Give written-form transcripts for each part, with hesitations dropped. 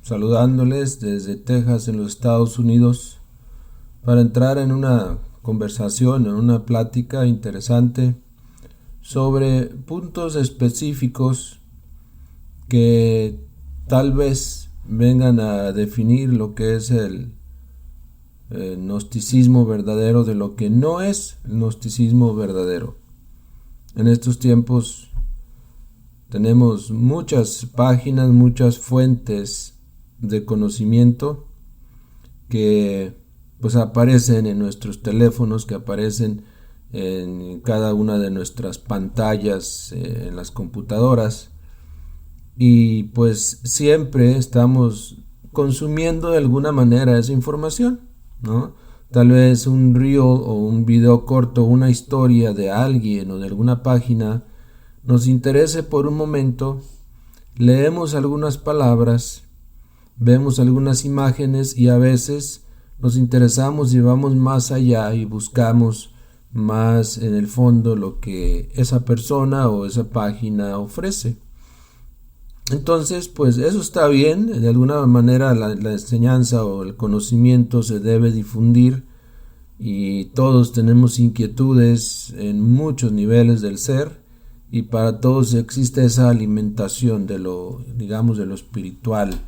saludándoles desde Texas en los Estados Unidos para entrar en una conversación, en una plática interesante sobre puntos específicos que tal vez vengan a definir lo que es el gnosticismo verdadero de lo que no es el gnosticismo verdadero. En estos tiempos tenemos muchas páginas, muchas fuentes de conocimiento que pues aparecen en nuestros teléfonos, que aparecen en cada una de nuestras pantallas, en las computadoras, y pues siempre estamos consumiendo de alguna manera esa información, ¿no? Tal vez un reel o un video corto, una historia de alguien o de alguna página nos interese por un momento, leemos algunas palabras, vemos algunas imágenes y a veces nos interesamos y vamos más allá y buscamos más en el fondo lo que esa persona o esa página ofrece. Entonces, pues eso está bien, de alguna manera la enseñanza o el conocimiento se debe difundir y todos tenemos inquietudes en muchos niveles del ser y para todos existe esa alimentación de lo, digamos, de lo espiritual.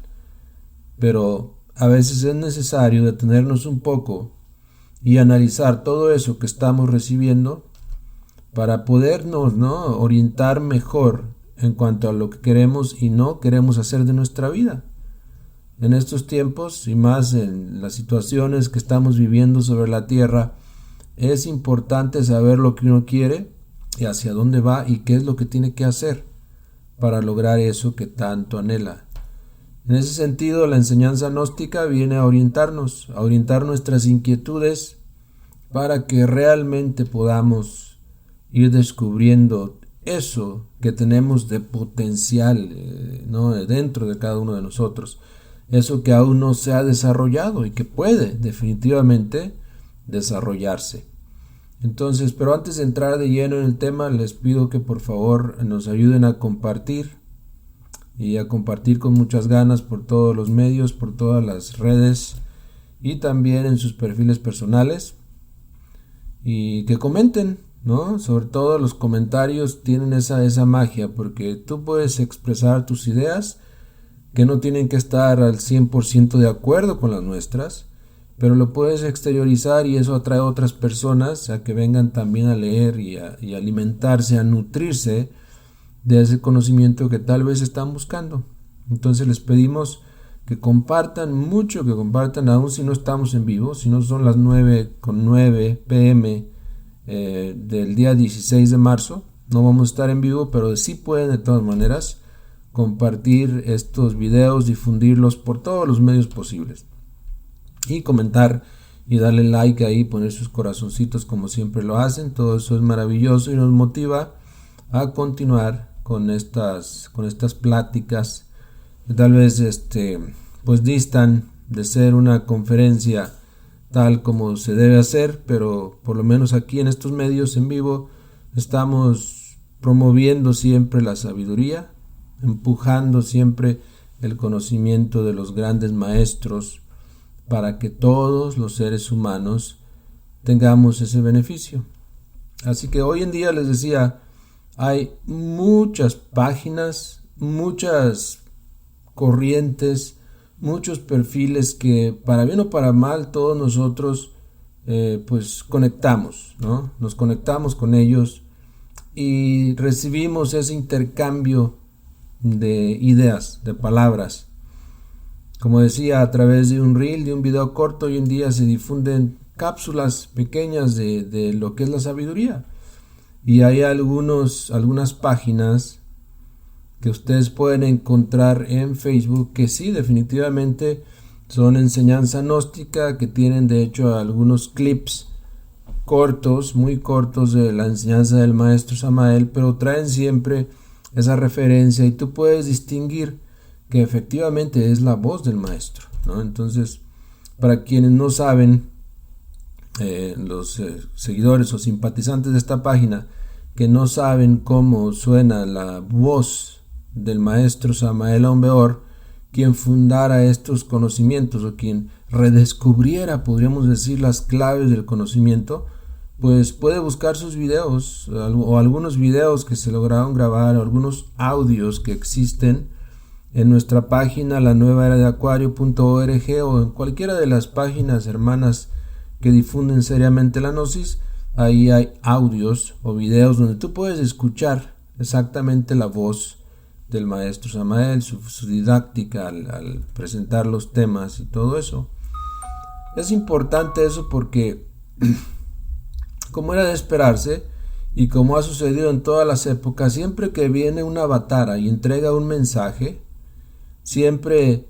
Pero a veces es necesario detenernos un poco y analizar todo eso que estamos recibiendo para podernos, ¿no?, orientar mejor en cuanto a lo que queremos y no queremos hacer de nuestra vida. En estos tiempos y más en las situaciones que estamos viviendo sobre la tierra, es importante saber lo que uno quiere y hacia dónde va y qué es lo que tiene que hacer para lograr eso que tanto anhela. En ese sentido, la enseñanza gnóstica viene a orientar nuestras inquietudes para que realmente podamos ir descubriendo eso que tenemos de potencial, ¿no?, dentro de cada uno de nosotros, eso que aún no se ha desarrollado y que puede definitivamente desarrollarse. Entonces, pero antes de entrar de lleno en el tema, les pido que por favor nos ayuden a compartir y a compartir con muchas ganas por todos los medios, por todas las redes y también en sus perfiles personales, y que comenten, ¿no? Sobre todo los comentarios tienen esa magia, porque tú puedes expresar tus ideas que no tienen que estar al 100% de acuerdo con las nuestras, pero lo puedes exteriorizar y eso atrae a otras personas a que vengan también a leer y alimentarse, a nutrirse de ese conocimiento que tal vez están buscando. Entonces les pedimos que compartan mucho, que compartan aún si no estamos en vivo, si no son las 9:09 p.m. Del día 16 de marzo, no vamos a estar en vivo, pero sí pueden de todas maneras compartir estos videos, difundirlos por todos los medios posibles y comentar y darle like ahí, poner sus corazoncitos como siempre lo hacen. Todo eso es maravilloso y nos motiva a continuar con estas pláticas que tal vez pues distan de ser una conferencia tal como se debe hacer, pero por lo menos aquí en estos medios en vivo estamos promoviendo siempre la sabiduría, empujando siempre el conocimiento de los grandes maestros para que todos los seres humanos tengamos ese beneficio. Así que hoy en día les decía, hay muchas páginas, muchas corrientes, muchos perfiles que para bien o para mal todos nosotros pues conectamos, ¿no? Nos conectamos con ellos y recibimos ese intercambio de ideas, de palabras. Como decía, a través de un reel, de un video corto, hoy en día se difunden cápsulas pequeñas de lo que es la sabiduría. Y hay algunas páginas que ustedes pueden encontrar en Facebook que sí, definitivamente son enseñanza gnóstica, que tienen de hecho algunos clips cortos, muy cortos de la enseñanza del maestro Samael, pero traen siempre esa referencia y tú puedes distinguir que efectivamente es la voz del maestro, ¿no? Entonces, para quienes no saben, los seguidores o simpatizantes de esta página que no saben cómo suena la voz del maestro Samael Aun Weor, quien fundara estos conocimientos o quien redescubriera, podríamos decir, las claves del conocimiento, pues puede buscar sus videos o algunos videos que se lograron grabar o algunos audios que existen en nuestra página lanuevaeradeacuario.org o en cualquiera de las páginas hermanas que difunden seriamente la Gnosis. Ahí hay audios o videos donde tú puedes escuchar exactamente la voz del maestro Samael, su didáctica al presentar los temas y todo eso. Es importante eso porque como era de esperarse y como ha sucedido en todas las épocas, siempre que viene un avatara y entrega un mensaje, siempre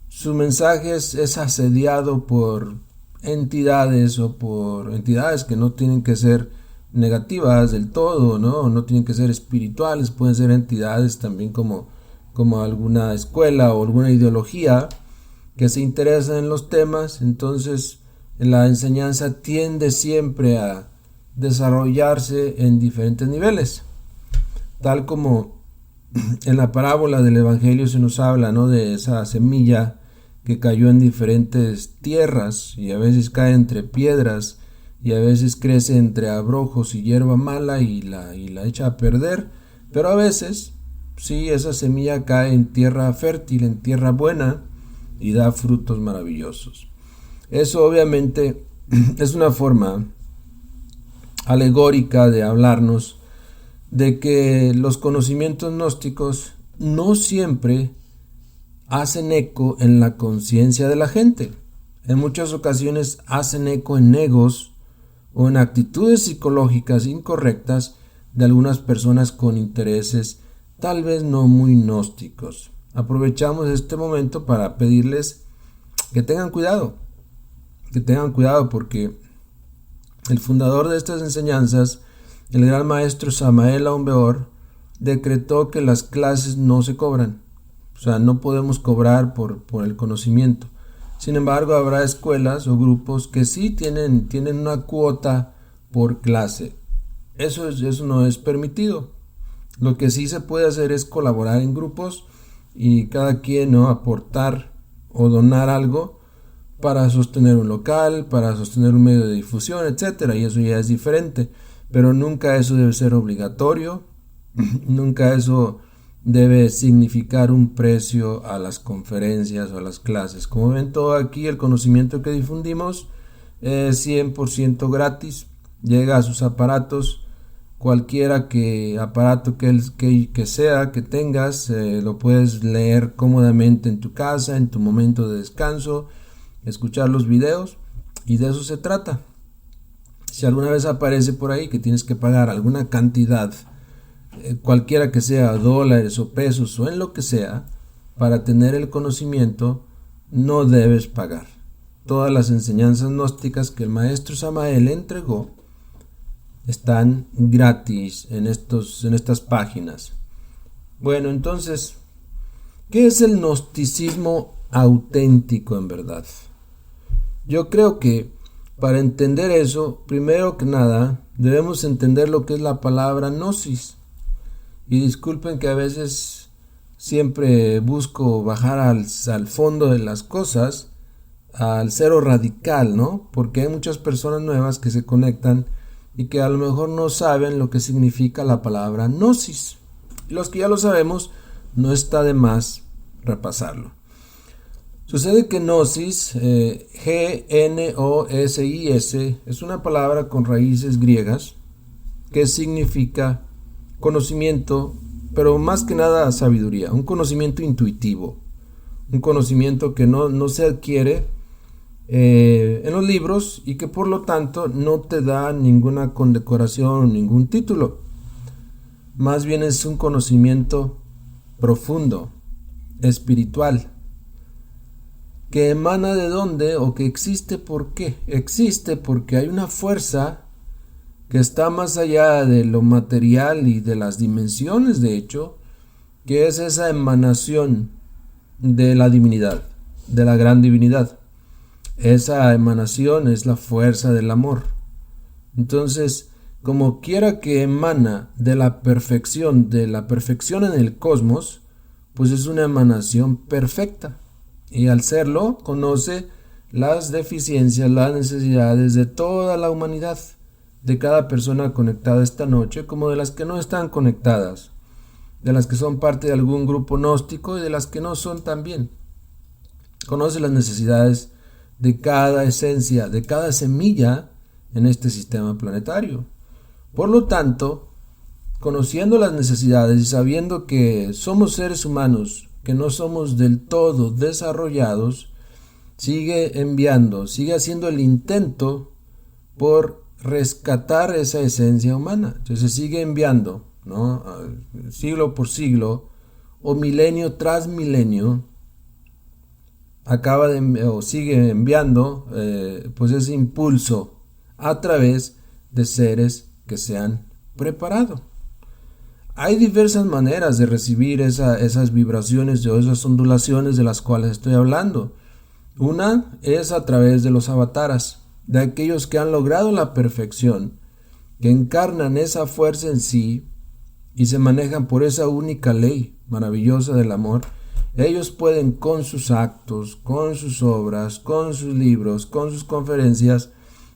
su mensaje es asediado por entidades o por entidades que no tienen que ser negativas del todo, no tienen que ser espirituales, pueden ser entidades también como alguna escuela o alguna ideología que se interesa en los temas. Entonces la enseñanza tiende siempre a desarrollarse en diferentes niveles, tal como en la parábola del Evangelio se nos habla, de esa semilla que cayó en diferentes tierras y a veces cae entre piedras y a veces crece entre abrojos y hierba mala y la echa a perder, pero a veces sí, esa semilla cae en tierra fértil, en tierra buena y da frutos maravillosos. Eso obviamente es una forma alegórica de hablarnos de que los conocimientos gnósticos no siempre hacen eco en la conciencia de la gente. En muchas ocasiones hacen eco en egos o en actitudes psicológicas incorrectas de algunas personas con intereses tal vez no muy gnósticos. Aprovechamos este momento para pedirles que tengan cuidado porque el fundador de estas enseñanzas, el gran maestro Samael Aun Weor, decretó que las clases no se cobran. O sea, no podemos cobrar por el conocimiento. Sin embargo, habrá escuelas o grupos que sí tienen una cuota por clase. Eso no es permitido. Lo que sí se puede hacer es colaborar en grupos y cada quien aportar o donar algo para sostener un local, para sostener un medio de difusión, etcétera, y eso ya es diferente. Pero nunca eso debe ser obligatorio, nunca eso debe significar un precio a las conferencias o a las clases. Como ven, todo aquí el conocimiento que difundimos es 100% gratis, llega a sus aparatos, cualquiera aparato que sea que tengas, lo puedes leer cómodamente en tu casa, en tu momento de descanso, escuchar los videos, y de eso se trata. Si alguna vez aparece por ahí que tienes que pagar alguna cantidad, cualquiera que sea, dólares o pesos o en lo que sea, para tener el conocimiento, no debes pagar. Todas las enseñanzas gnósticas que el maestro Samael entregó están gratis en estas páginas. Bueno, entonces, ¿qué es el gnosticismo auténtico en verdad? Yo creo que para entender eso, primero que nada, debemos entender lo que es la palabra gnosis. Y disculpen que a veces siempre busco bajar al fondo de las cosas, al cero radical, porque hay muchas personas nuevas que se conectan y que a lo mejor no saben lo que significa la palabra gnosis. Y los que ya lo sabemos, no está de más repasarlo. Sucede que gnosis, G-N-O-S-I-S, es una palabra con raíces griegas que significa conocimiento, pero más que nada sabiduría, un conocimiento intuitivo, un conocimiento que no se adquiere en los libros y que por lo tanto no te da ninguna condecoración o ningún título. Más bien es un conocimiento profundo, espiritual, que emana de dónde o que existe. ¿Por qué? Existe porque hay una fuerza que está más allá de lo material y de las dimensiones, de hecho, que es esa emanación de la divinidad, de la gran divinidad. Esa emanación es la fuerza del amor. Entonces, como quiera que emana de la perfección en el cosmos, pues es una emanación perfecta. Y al serlo, conoce las deficiencias, las necesidades de toda la humanidad, de cada persona conectada esta noche, como de las que no están conectadas, de las que son parte de algún grupo gnóstico y de las que no son también. Conoce las necesidades de cada esencia, de cada semilla en este sistema planetario. Por lo tanto, conociendo las necesidades y sabiendo que somos seres humanos, que no somos del todo desarrollados, sigue enviando, sigue haciendo el intento por rescatar esa esencia humana. Entonces sigue enviando, ¿no? Siglo por siglo o milenio tras milenio, sigue enviando pues ese impulso a través de seres que se han preparado. Hay diversas maneras de recibir esas vibraciones o esas ondulaciones de las cuales estoy hablando. Una es a través de los avataras, de aquellos que han logrado la perfección, que encarnan esa fuerza en sí y se manejan por esa única ley maravillosa del amor. Ellos pueden con sus actos, con sus obras, con sus libros, con sus conferencias,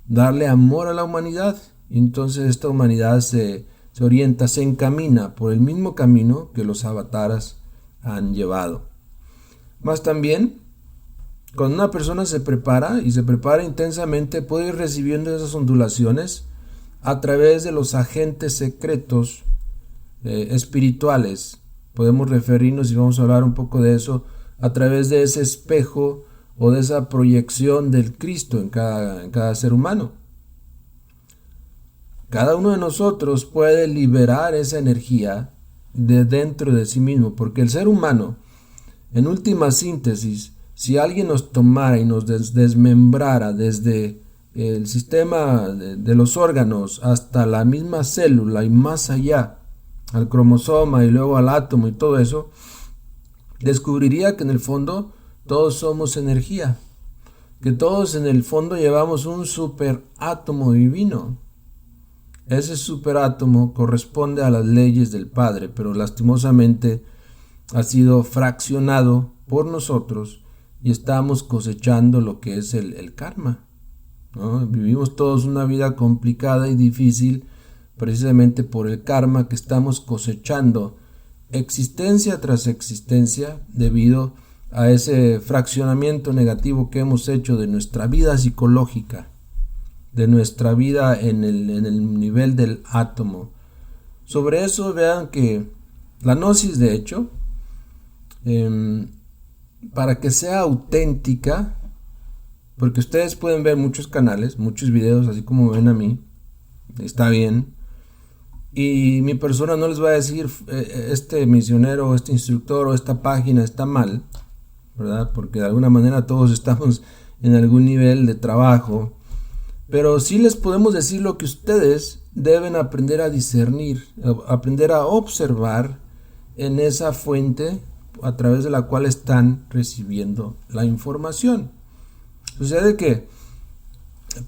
darle amor a la humanidad. Y entonces esta humanidad se orienta, se encamina por el mismo camino que los avataras han llevado. Más también, cuando una persona se prepara y se prepara intensamente, puede ir recibiendo esas ondulaciones a través de los agentes secretos espirituales. Podemos referirnos, y vamos a hablar un poco de eso, a través de ese espejo o de esa proyección del Cristo en cada ser humano. Cada uno de nosotros puede liberar esa energía de dentro de sí mismo, porque el ser humano, en última síntesis, si alguien nos tomara y nos desmembrara desde el sistema de los órganos hasta la misma célula y más allá, al cromosoma y luego al átomo y todo eso, descubriría que en el fondo todos somos energía, que todos en el fondo llevamos un superátomo divino. Ese superátomo corresponde a las leyes del Padre, pero lastimosamente ha sido fraccionado por nosotros y estamos cosechando lo que es el karma, ¿no? Vivimos todos una vida complicada y difícil precisamente por el karma que estamos cosechando existencia tras existencia debido a ese fraccionamiento negativo que hemos hecho de nuestra vida psicológica, de nuestra vida en el nivel del átomo. Sobre eso vean que la gnosis, de hecho, para que sea auténtica, porque ustedes pueden ver muchos canales, muchos videos, así como ven a mí, está bien, y mi persona no les va a decir este misionero, este instructor o esta página está mal, ¿verdad? Porque de alguna manera todos estamos en algún nivel de trabajo, pero sí les podemos decir lo que ustedes deben aprender a discernir, aprender a observar en esa fuente a través de la cual están recibiendo la información. Sucede que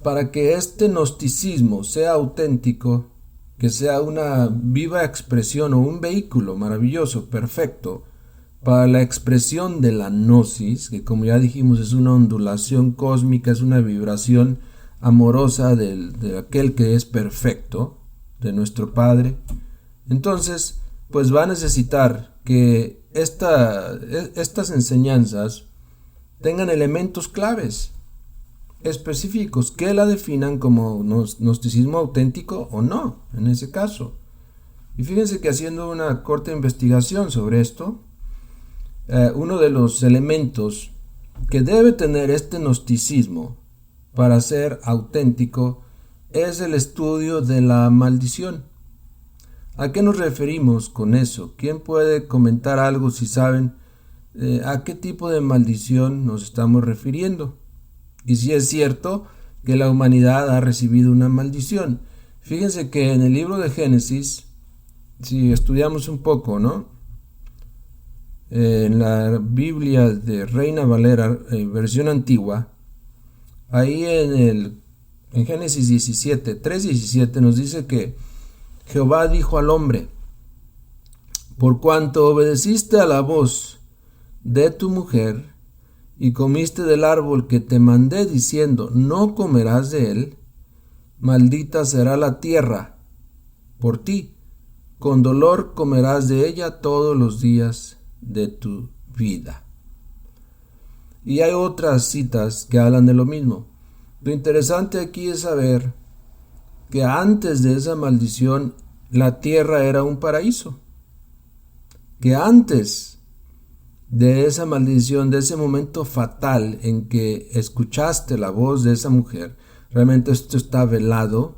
para que este gnosticismo sea auténtico, que sea una viva expresión o un vehículo maravilloso, perfecto, para la expresión de la gnosis, que como ya dijimos es una ondulación cósmica, es una vibración amorosa de aquel que es perfecto, de nuestro Padre, entonces pues va a necesitar que estas enseñanzas tengan elementos claves específicos que la definan como gnosticismo auténtico o no, en ese caso. Y fíjense que haciendo una corta investigación sobre esto, uno de los elementos que debe tener este gnosticismo para ser auténtico es el estudio de la maldición. ¿A qué nos referimos con eso? ¿Quién puede comentar algo si saben a qué tipo de maldición nos estamos refiriendo? Y si es cierto que la humanidad ha recibido una maldición. Fíjense que en el libro de Génesis, si estudiamos un poco, ¿no? En la Biblia de Reina Valera, versión antigua, ahí en Génesis 17, 3:17 nos dice que Jehová dijo al hombre: Por cuanto obedeciste a la voz de tu mujer y comiste del árbol que te mandé diciendo, no comerás de él, maldita será la tierra por ti, con dolor comerás de ella todos los días de tu vida. Y hay otras citas que hablan de lo mismo. Lo interesante aquí es saber que antes de esa maldición la tierra era un paraíso. Que antes de esa maldición, de ese momento fatal en que escuchaste la voz de esa mujer, realmente esto está velado.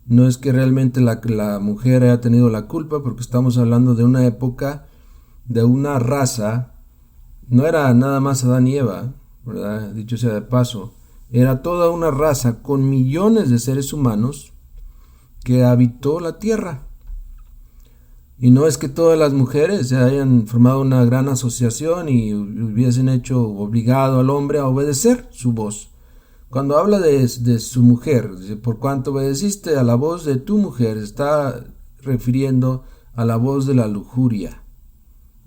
No es que realmente la mujer haya tenido la culpa, porque estamos hablando de una época, de una raza. No era nada más Adán y Eva, ¿verdad? Dicho sea de paso, era toda una raza con millones de seres humanos que habitó la tierra. Y no es que todas las mujeres se hayan formado una gran asociación y hubiesen hecho obligado al hombre a obedecer su voz. Cuando habla de su mujer, por cuanto obedeciste a la voz de tu mujer, está refiriendo a la voz de la lujuria,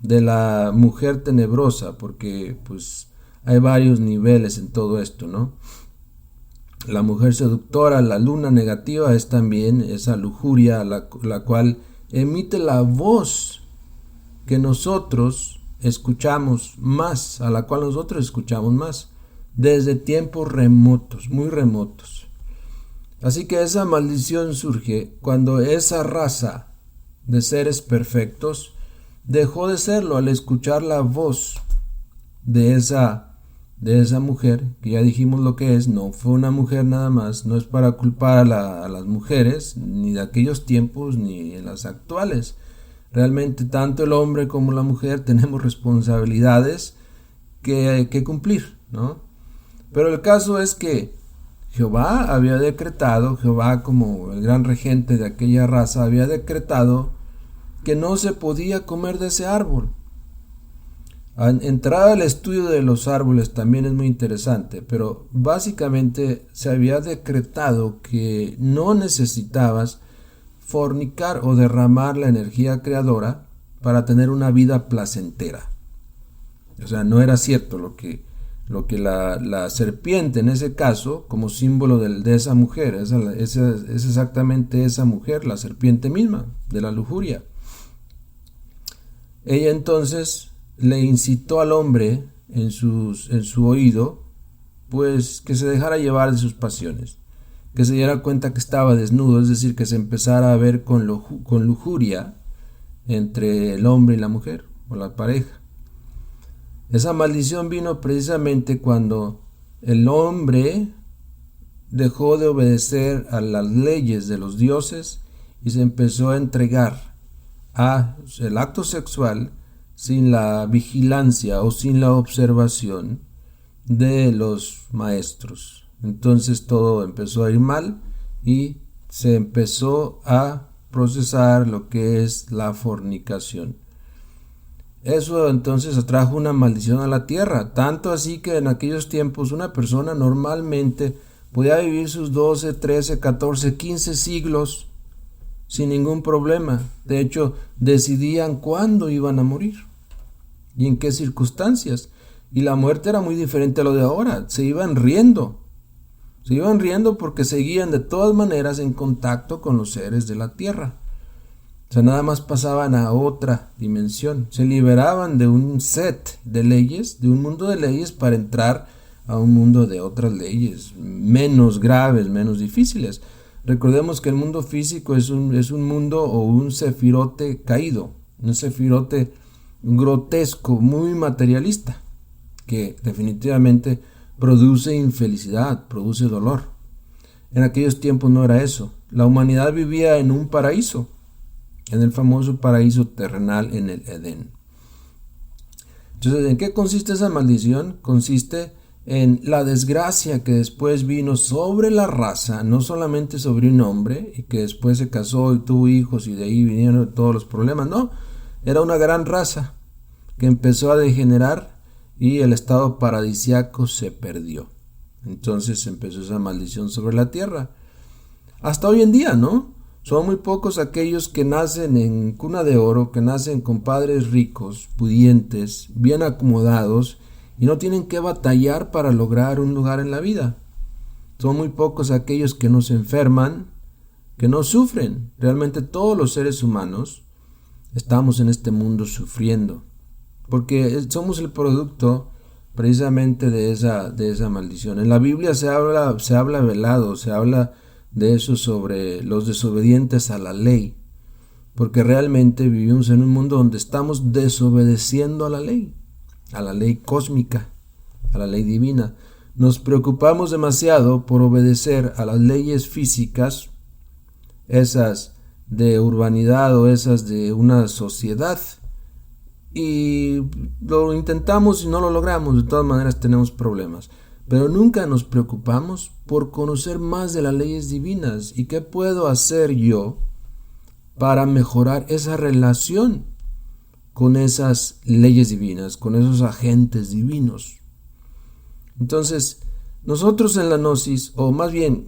de la mujer tenebrosa, porque pues hay varios niveles en todo esto, ¿no? La mujer seductora, la luna negativa, es también esa lujuria la cual emite la voz que nosotros escuchamos más, a la cual nosotros escuchamos más, desde tiempos remotos, muy remotos. Así que esa maldición surge cuando esa raza de seres perfectos dejó de serlo al escuchar la voz de esa mujer, que ya dijimos lo que es. No fue una mujer nada más, no es para culpar a las mujeres, ni de aquellos tiempos, ni en las actuales. Realmente tanto el hombre como la mujer tenemos responsabilidades que cumplir, ¿no? Pero el caso es que Jehová había decretado, Jehová como el gran regente de aquella raza, había decretado que no se podía comer de ese árbol. Entrar al estudio de los árboles también es muy interesante, pero básicamente se había decretado que no necesitabas fornicar o derramar la energía creadora para tener una vida placentera. O sea, no era cierto lo que la serpiente en ese caso, como símbolo de esa mujer, es exactamente esa mujer, la serpiente misma, de la lujuria. Ella entonces le incitó al hombre en su oído, pues que se dejara llevar de sus pasiones, que se diera cuenta que estaba desnudo, es decir, que se empezara a ver con lujuria entre el hombre y la mujer, o la pareja. Esa maldición vino precisamente cuando el hombre dejó de obedecer a las leyes de los dioses y se empezó a entregar al acto sexual sin la vigilancia o sin la observación de los maestros. Entonces todo empezó a ir mal y se empezó a procesar lo que es la fornicación. Eso entonces atrajo una maldición a la tierra, tanto así que en aquellos tiempos una persona normalmente podía vivir sus 12, 13, 14, 15 siglos sin ningún problema. De hecho, decidían cuándo iban a morir y en qué circunstancias. Y la muerte era muy diferente a lo de ahora. Se iban riendo porque seguían de todas maneras en contacto con los seres de la tierra. O sea, nada más pasaban a otra dimensión. Se liberaban de un set de leyes, de un mundo de leyes, para entrar a un mundo de otras leyes, menos graves, menos difíciles. Recordemos que el mundo físico es un mundo o un sefirote caído, un sefirote grotesco, muy materialista, que definitivamente produce infelicidad, produce dolor. En aquellos tiempos no era eso. La humanidad vivía en un paraíso, en el famoso paraíso terrenal en el Edén. Entonces, ¿en qué consiste esa maldición? Consiste en la desgracia que después vino sobre la raza, no solamente sobre un hombre, y que después se casó y tuvo hijos y de ahí vinieron todos los problemas. No, era una gran raza que empezó a degenerar y el estado paradisiaco se perdió. Entonces empezó esa maldición sobre la tierra. Hasta hoy en día, ¿no? Son muy pocos aquellos que nacen en cuna de oro, que nacen con padres ricos, pudientes, bien acomodados y no tienen que batallar para lograr un lugar en la vida. Son muy pocos aquellos que no se enferman, que no sufren. Realmente todos los seres humanos estamos en este mundo sufriendo, porque somos el producto precisamente de esa maldición. En la Biblia se habla velado, se habla de eso sobre los desobedientes a la ley, porque realmente vivimos en un mundo donde estamos desobedeciendo a la ley cósmica, a la ley divina. Nos preocupamos demasiado por obedecer a las leyes físicas, esas de urbanidad o esas de una sociedad, y lo intentamos y no lo logramos. De todas maneras tenemos problemas, pero nunca nos preocupamos por conocer más de las leyes divinas y qué puedo hacer yo para mejorar esa relación con esas leyes divinas, con esos agentes divinos. Entonces, nosotros en la gnosis, o más bien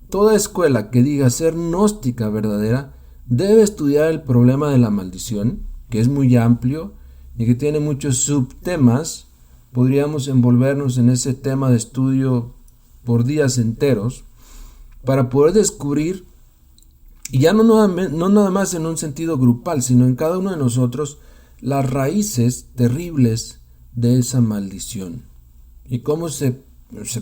toda escuela que diga ser gnóstica verdadera, debe estudiar el problema de la maldición, que es muy amplio y que tiene muchos subtemas. Podríamos envolvernos en ese tema de estudio por días enteros para poder descubrir, y ya no nada más en un sentido grupal, sino en cada uno de nosotros, las raíces terribles de esa maldición y cómo se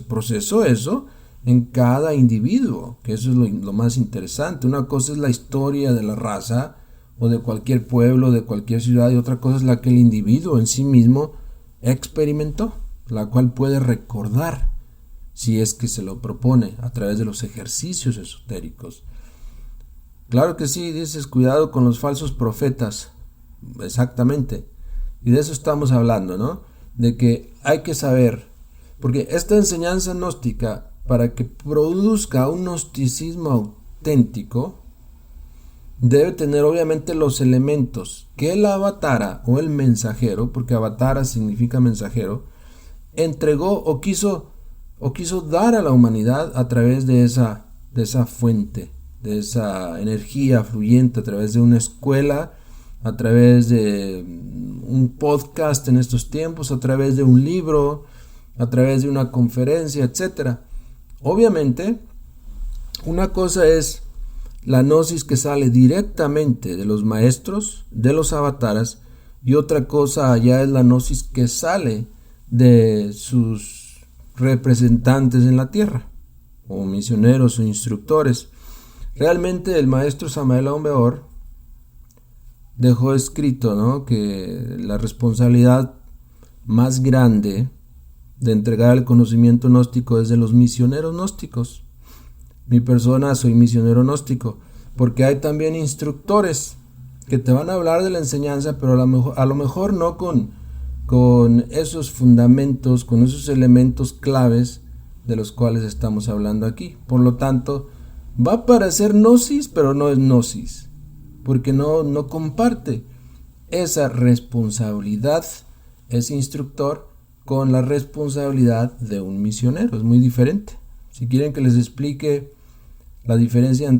procesó eso en cada individuo, que eso es lo más interesante. Una cosa es la historia de la raza o de cualquier pueblo, de cualquier ciudad, y otra cosa es la que el individuo en sí mismo experimentó, la cual puede recordar si es que se lo propone a través de los ejercicios esotéricos. Claro que sí, dices, cuidado con los falsos profetas, exactamente, y de eso estamos hablando, ¿no? De que hay que saber, porque esta enseñanza gnóstica, para que produzca un gnosticismo auténtico, debe tener obviamente los elementos que el avatara o el mensajero, porque avatara significa mensajero, entregó o quiso dar a la humanidad a través de esa fuente, de esa energía fluyente, a través de una escuela, a través de un podcast en estos tiempos, a través de un libro, a través de una conferencia, etc. Obviamente, una cosa es la gnosis que sale directamente de los maestros, de los avataras, y otra cosa ya es la gnosis que sale de sus representantes en la tierra, o misioneros o instructores. Realmente el maestro Samael Aun Weor dejó escrito, ¿no?, que la responsabilidad más grande de entregar el conocimiento gnóstico es de los misioneros gnósticos. Mi persona, soy misionero gnóstico, porque hay también instructores que te van a hablar de la enseñanza, pero a lo mejor no con esos fundamentos, con esos elementos claves de los cuales estamos hablando aquí. Por lo tanto, va a parecer gnosis, pero no es gnosis, porque no comparte esa responsabilidad, ese instructor, con la responsabilidad de un misionero. Es muy diferente. Si quieren que les explique la diferencia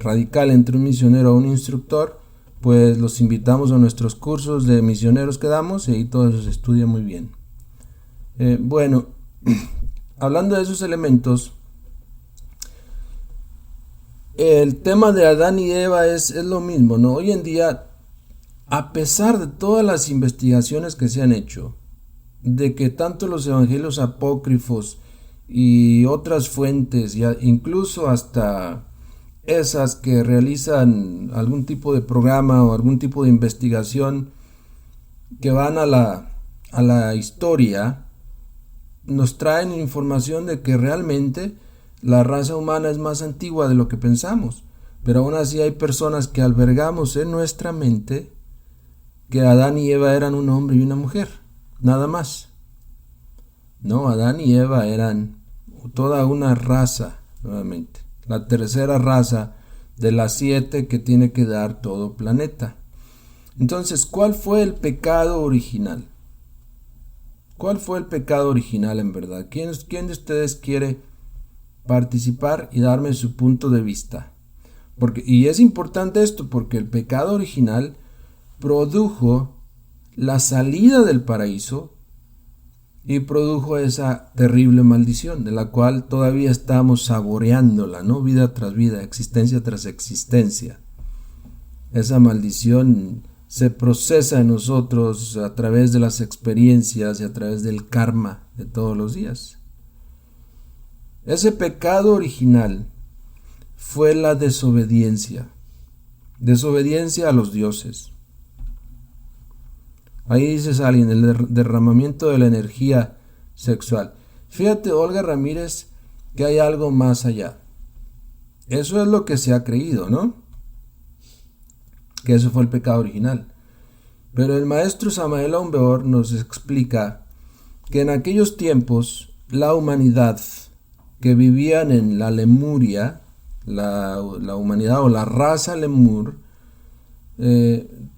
radical entre un misionero o un instructor, pues los invitamos a nuestros cursos de misioneros que damos, y ahí todo eso se estudia muy bien. Bueno, hablando de esos elementos, el tema de Adán y Eva es lo mismo, ¿no? Hoy en día, a pesar de todas las investigaciones que se han hecho, de que tanto los evangelios apócrifos y otras fuentes, incluso hasta esas que realizan algún tipo de programa o algún tipo de investigación que van a la historia, nos traen información de que realmente la raza humana es más antigua de lo que pensamos, pero aún así hay personas que albergamos en nuestra mente que Adán y Eva eran un hombre y una mujer, nada más. No, Adán y Eva eran toda una raza, nuevamente, la tercera raza de las 7 que tiene que dar todo planeta. Entonces, ¿cuál fue el pecado original? ¿Cuál fue el pecado original en verdad? ¿Quién de ustedes quiere participar y darme su punto de vista? Y es importante esto porque el pecado original produjo la salida del paraíso y produjo esa terrible maldición de la cual todavía estamos saboreándola, ¿no? Vida tras vida, existencia tras existencia. Esa maldición se procesa en nosotros a través de las experiencias y a través del karma de todos los días. Ese pecado original fue la desobediencia a los dioses. Ahí dice Salin, el derramamiento de la energía sexual. Fíjate, Olga Ramírez, que hay algo más allá. Eso es lo que se ha creído, ¿no? Que eso fue el pecado original. Pero el maestro Samael Aun Weor nos explica que en aquellos tiempos la humanidad que vivían en la Lemuria, la humanidad o la raza Lemur,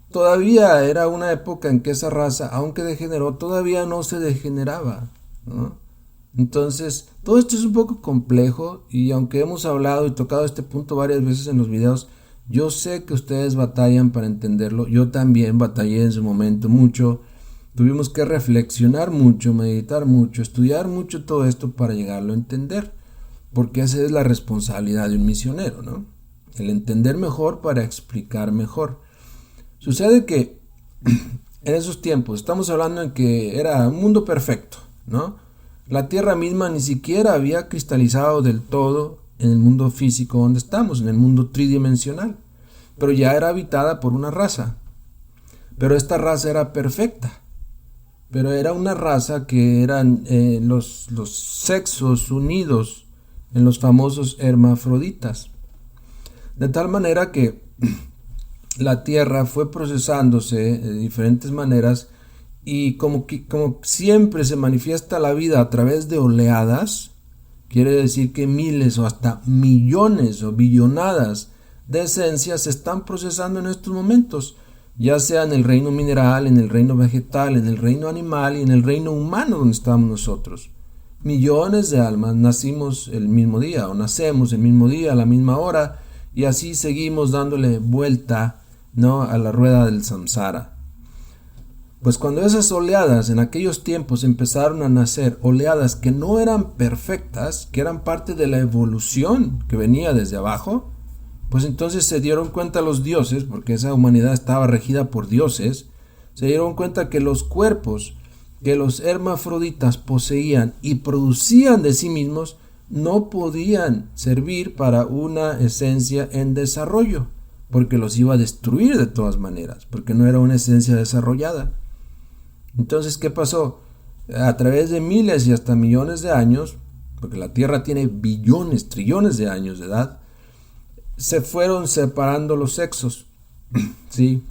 todavía era una época en que esa raza, aunque degeneró, todavía no se degeneraba, ¿no? Entonces, todo esto es un poco complejo y aunque hemos hablado y tocado este punto varias veces en los videos, yo sé que ustedes batallan para entenderlo. Yo también batallé en su momento mucho. Tuvimos que reflexionar mucho, meditar mucho, estudiar mucho todo esto para llegarlo a entender. Porque esa es la responsabilidad de un misionero, ¿no? El entender mejor para explicar mejor. Sucede que en esos tiempos, estamos hablando en que era un mundo perfecto, ¿no? La Tierra misma ni siquiera había cristalizado del todo en el mundo físico donde estamos, en el mundo tridimensional, pero ya era habitada por una raza. Pero esta raza era perfecta, pero era una raza que eran los sexos unidos en los famosos hermafroditas. De tal manera que la Tierra fue procesándose de diferentes maneras y como siempre se manifiesta la vida a través de oleadas, quiere decir que miles o hasta millones o billonadas de esencias se están procesando en estos momentos, ya sea en el reino mineral, en el reino vegetal, en el reino animal y en el reino humano donde estamos nosotros. Millones de almas nacimos el mismo día o nacemos el mismo día a la misma hora y así seguimos dándole vuelta, ¿no?, a la rueda del samsara. Pues cuando esas oleadas en aquellos tiempos empezaron a nacer, oleadas que no eran perfectas, que eran parte de la evolución que venía desde abajo, pues entonces se dieron cuenta los dioses, porque esa humanidad estaba regida por dioses, se dieron cuenta que los cuerpos que los hermafroditas poseían y producían de sí mismos no podían servir para una esencia en desarrollo, porque los iba a destruir de todas maneras, porque no era una esencia desarrollada. Entonces, ¿qué pasó? A través de miles y hasta millones de años, porque la Tierra tiene billones, trillones de años de edad, se fueron separando los sexos, ¿sí?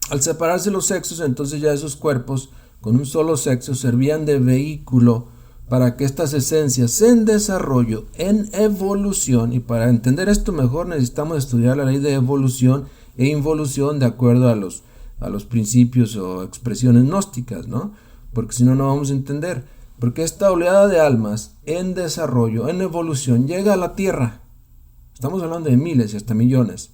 Al separarse los sexos, entonces ya esos cuerpos con un solo sexo servían de vehículo para que estas esencias en desarrollo, en evolución, y para entender esto mejor necesitamos estudiar la ley de evolución e involución de acuerdo a los principios o expresiones gnósticas, ¿no? Porque si no, no vamos a entender. Porque esta oleada de almas en desarrollo, en evolución, llega a la Tierra. Estamos hablando de miles y hasta millones.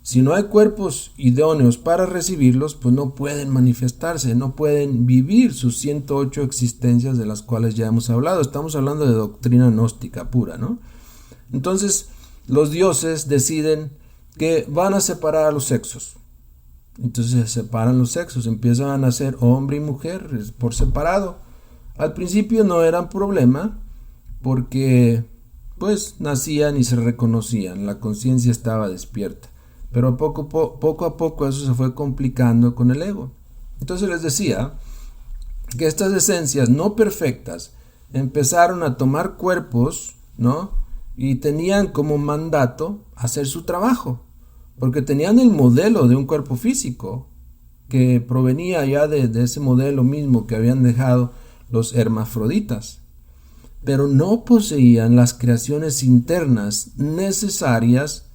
Si no hay cuerpos idóneos para recibirlos, pues no pueden manifestarse, no pueden vivir sus 108 existencias de las cuales ya hemos hablado. Estamos hablando de doctrina gnóstica pura, ¿no? Entonces, los dioses deciden que van a separar a los sexos. Entonces se separan los sexos, empiezan a nacer hombre y mujer por separado. Al principio no eran problema porque pues nacían y se reconocían, la conciencia estaba despierta. Pero poco a poco eso se fue complicando con el ego. Entonces les decía que estas esencias no perfectas empezaron a tomar cuerpos, ¿no? Y tenían como mandato hacer su trabajo, porque tenían el modelo de un cuerpo físico que provenía ya de ese modelo mismo que habían dejado los hermafroditas, pero no poseían las creaciones internas necesarias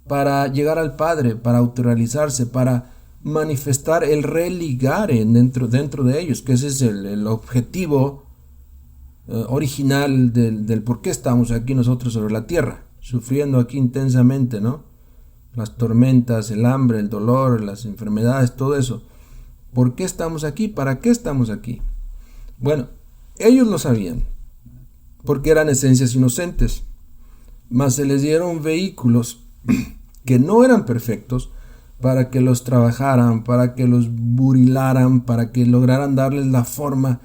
para llegar al Padre, para autorrealizarse, para manifestar el religar dentro de ellos, que ese es el objetivo original del por qué estamos aquí nosotros sobre la tierra, sufriendo aquí intensamente, ¿no? Las tormentas, el hambre, el dolor, las enfermedades, todo eso. ¿Por qué estamos aquí? ¿Para qué estamos aquí? Bueno, ellos lo sabían, porque eran esencias inocentes, mas se les dieron vehículos que no eran perfectos para que los trabajaran, para que los burilaran, para que lograran darles la forma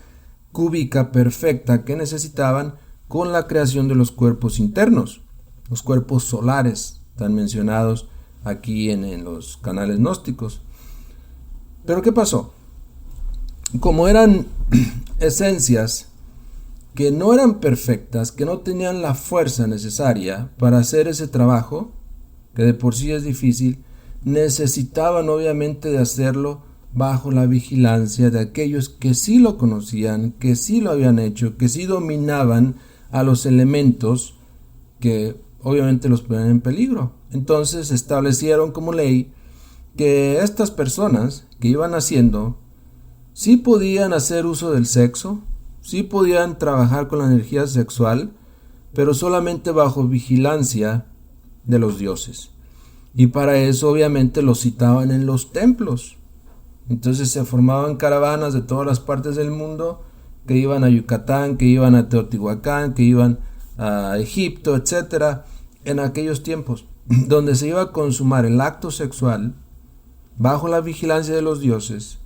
cúbica perfecta que necesitaban con la creación de los cuerpos internos, los cuerpos solares, tan mencionados aquí en los canales gnósticos. Pero ¿qué pasó? Como eran esencias que no eran perfectas, que no tenían la fuerza necesaria para hacer ese trabajo, que de por sí es difícil, necesitaban obviamente de hacerlo bajo la vigilancia de aquellos que sí lo conocían, que sí lo habían hecho, que sí dominaban a los elementos que obviamente los ponían en peligro. Entonces establecieron como ley que estas personas que iban haciendo sí podían hacer uso del sexo, sí podían trabajar con la energía sexual, pero solamente bajo vigilancia de los dioses. Y para eso obviamente los citaban en los templos. Entonces se formaban caravanas de todas las partes del mundo que iban a Yucatán, que iban a Teotihuacán, que iban a Egipto, etcétera, en aquellos tiempos, donde se iba a consumar el acto sexual bajo la vigilancia de los dioses,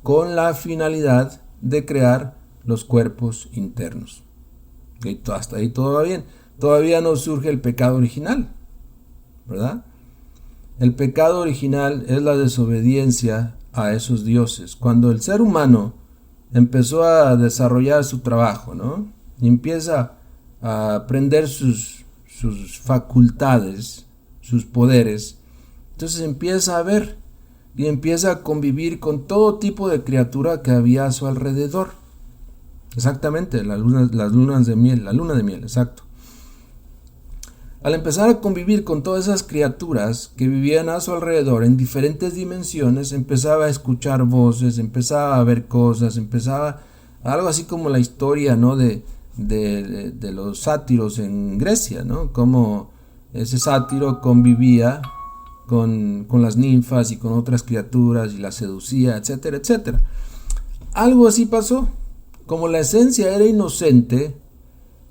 con la finalidad de crear los cuerpos internos. ¿Okay? Hasta ahí todo va bien. Todavía no surge el pecado original, ¿verdad? El pecado original es la desobediencia a esos dioses. Cuando el ser humano empezó a desarrollar su trabajo, ¿no? Y empieza a aprender sus facultades, sus poderes, entonces empieza a ver y empieza a convivir con todo tipo de criatura que había a su alrededor. Exactamente, las lunas de miel, la luna de miel, exacto. Al empezar a convivir con todas esas criaturas que vivían a su alrededor en diferentes dimensiones, empezaba a escuchar voces, empezaba a ver cosas, empezaba algo así como la historia, ¿no? de los sátiros en Grecia, ¿no? Como ese sátiro convivía con las ninfas y con otras criaturas y las seducía, etcétera, etcétera. Algo así pasó. Como la esencia era inocente,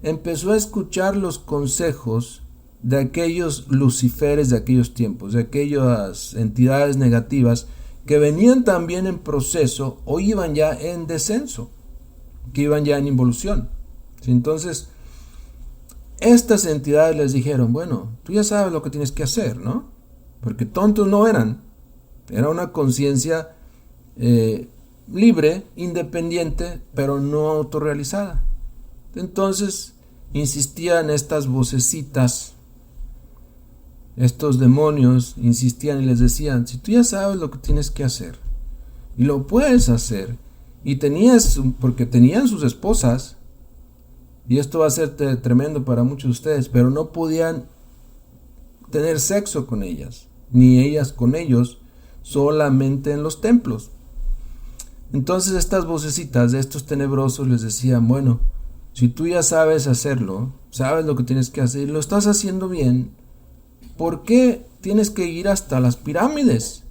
empezó a escuchar los consejos de aquellos luciferes de aquellos tiempos, de aquellas entidades negativas que venían también en proceso o iban ya en descenso, que iban ya en involución. Entonces, estas entidades les dijeron, bueno, tú ya sabes lo que tienes que hacer, ¿no? Porque tontos no eran. Era una conciencia libre, independiente, pero no autorrealizada. Entonces, insistían estas vocecitas, estos demonios, insistían y les decían, si tú ya sabes lo que tienes que hacer, y lo puedes hacer, y porque tenían sus esposas, y esto va a ser tremendo para muchos de ustedes, pero no podían tener sexo con ellas, ni ellas con ellos, solamente en los templos. Entonces estas vocecitas de estos tenebrosos les decían, bueno, si tú ya sabes hacerlo, sabes lo que tienes que hacer, y lo estás haciendo bien, ¿por qué tienes que ir hasta las pirámides?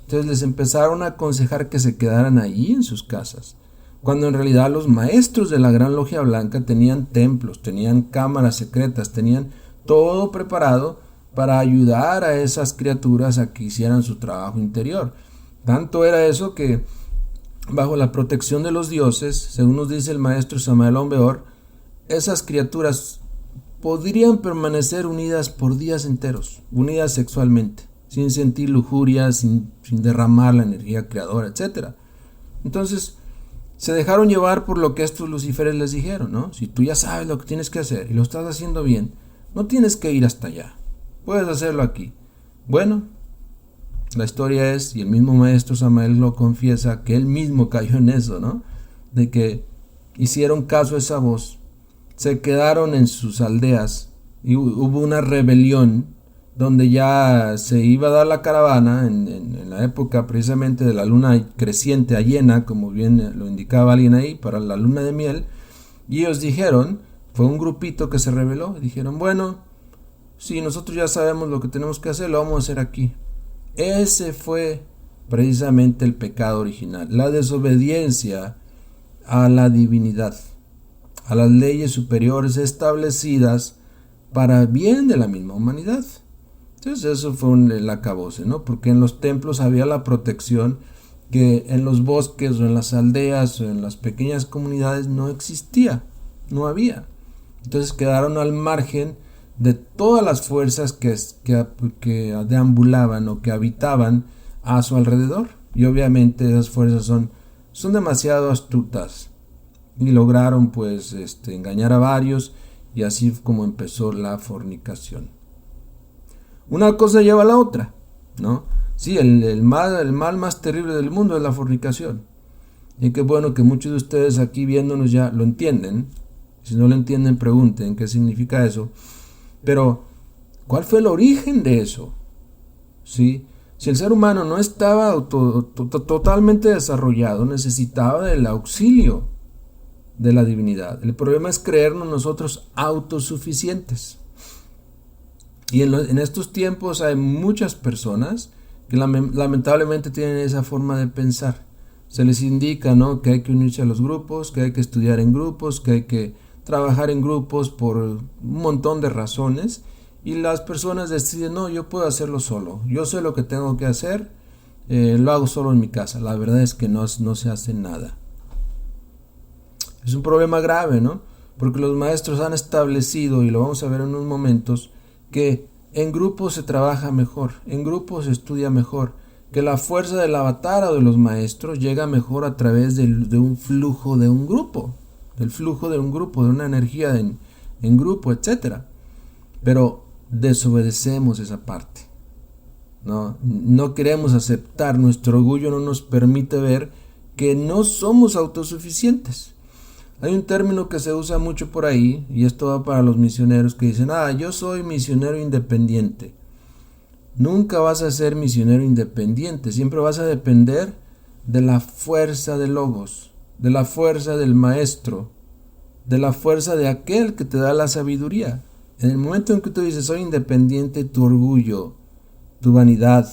Entonces les empezaron a aconsejar que se quedaran allí en sus casas, cuando en realidad los maestros de la Gran Logia Blanca tenían templos, tenían cámaras secretas, tenían todo preparado para ayudar a esas criaturas a que hicieran su trabajo interior. Tanto era eso que bajo la protección de los dioses, según nos dice el maestro Samael Aun Weor, esas criaturas podrían permanecer unidas por días enteros, unidas sexualmente, sin sentir lujuria, sin derramar la energía creadora, etc. Entonces, se dejaron llevar por lo que estos lucíferes les dijeron, ¿no? Si tú ya sabes lo que tienes que hacer y lo estás haciendo bien, no tienes que ir hasta allá, puedes hacerlo aquí. Bueno, la historia es, y el mismo maestro Samael lo confiesa, que él mismo cayó en eso, ¿no? De que hicieron caso a esa voz, se quedaron en sus aldeas y hubo una rebelión donde ya se iba a dar la caravana en la época precisamente de la luna creciente a llena, como bien lo indicaba alguien ahí, para la luna de miel, y ellos dijeron, fue un grupito que se rebeló, dijeron, bueno, sí, nosotros ya sabemos lo que tenemos que hacer, lo vamos a hacer aquí. Ese fue precisamente el pecado original, la desobediencia a la divinidad, a las leyes superiores establecidas para bien de la misma humanidad. Entonces eso fue el acabose, ¿no? Porque en los templos había la protección que en los bosques o en las aldeas o en las pequeñas comunidades no existía, no había. Entonces quedaron al margen de todas las fuerzas que deambulaban o que habitaban a su alrededor. Y obviamente esas fuerzas son demasiado astutas y lograron pues engañar a varios, y así como empezó la fornicación. Una cosa lleva a la otra, ¿no? Sí, el mal más terrible del mundo es la fornicación. Y qué bueno que muchos de ustedes aquí viéndonos ya lo entienden. Si no lo entienden, pregunten qué significa eso. Pero, ¿cuál fue el origen de eso? ¿Sí? Si el ser humano no estaba totalmente desarrollado, necesitaba del auxilio de la divinidad. El problema es creernos nosotros autosuficientes. Y en estos tiempos hay muchas personas que lamentablemente tienen esa forma de pensar. Se les indica, ¿no?, que hay que unirse a los grupos, que hay que estudiar en grupos, que hay que trabajar en grupos por un montón de razones, y las personas deciden, no, yo puedo hacerlo solo, yo sé lo que tengo que hacer, lo hago solo en mi casa. La verdad es que no se hace nada. Es un problema grave, ¿no? Porque los maestros han establecido, y lo vamos a ver en unos momentos, que en grupos se trabaja mejor, en grupos se estudia mejor, que la fuerza del avatar o de los maestros llega mejor a través de un flujo de un grupo, del flujo de un grupo, de una energía en grupo, etc. Pero desobedecemos esa parte, ¿no? No queremos aceptar, nuestro orgullo no nos permite ver que no somos autosuficientes. Hay un término que se usa mucho por ahí, y esto va para los misioneros que dicen, yo soy misionero independiente. Nunca vas a ser misionero independiente, siempre vas a depender de la fuerza del Logos, de la fuerza del Maestro, de la fuerza de aquel que te da la sabiduría. En el momento en que tú dices, soy independiente, tu orgullo, tu vanidad,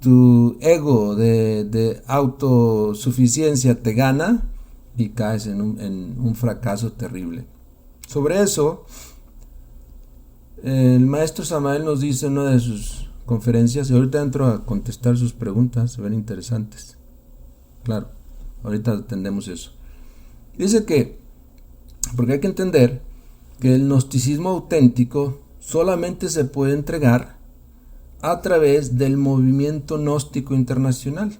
tu ego de autosuficiencia te gana, y caes en un fracaso terrible. Sobre eso, el maestro Samael nos dice en una de sus conferencias, y ahorita entro a contestar sus preguntas, se ven interesantes. Claro, ahorita atendemos eso. Dice que, porque hay que entender que el gnosticismo auténtico solamente se puede entregar a través del movimiento gnóstico internacional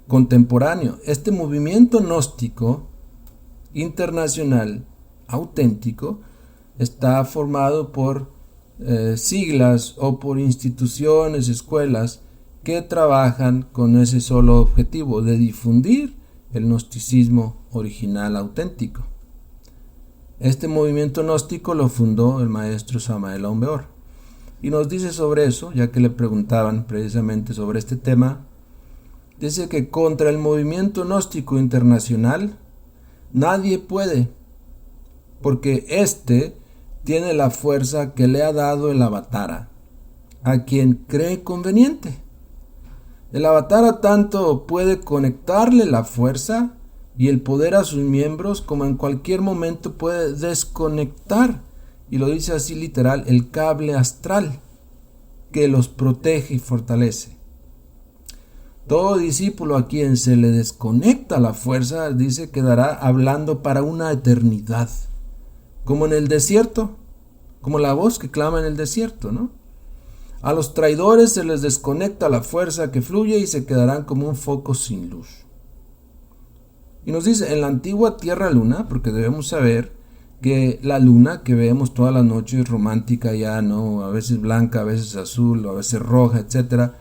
contemporáneo. Este movimiento gnóstico internacional auténtico está formado por siglas o por instituciones, escuelas que trabajan con ese solo objetivo de difundir el gnosticismo original auténtico. Este movimiento gnóstico lo fundó el maestro Samael Aun Weor, y nos dice sobre eso, ya que le preguntaban precisamente sobre este tema. Dice que contra el movimiento gnóstico internacional nadie puede, porque éste tiene la fuerza que le ha dado el Avatara, a quien cree conveniente. El Avatara tanto puede conectarle la fuerza y el poder a sus miembros, como en cualquier momento puede desconectar, y lo dice así literal, el cable astral que los protege y fortalece. Todo discípulo a quien se le desconecta la fuerza, dice, quedará hablando para una eternidad, como en el desierto, como la voz que clama en el desierto, ¿no? A los traidores se les desconecta la fuerza que fluye y se quedarán como un foco sin luz. Y nos dice, en la antigua Tierra-Luna, porque debemos saber que la luna que vemos todas las noches, romántica ya, ¿no? A veces blanca, a veces azul, a veces roja, etcétera,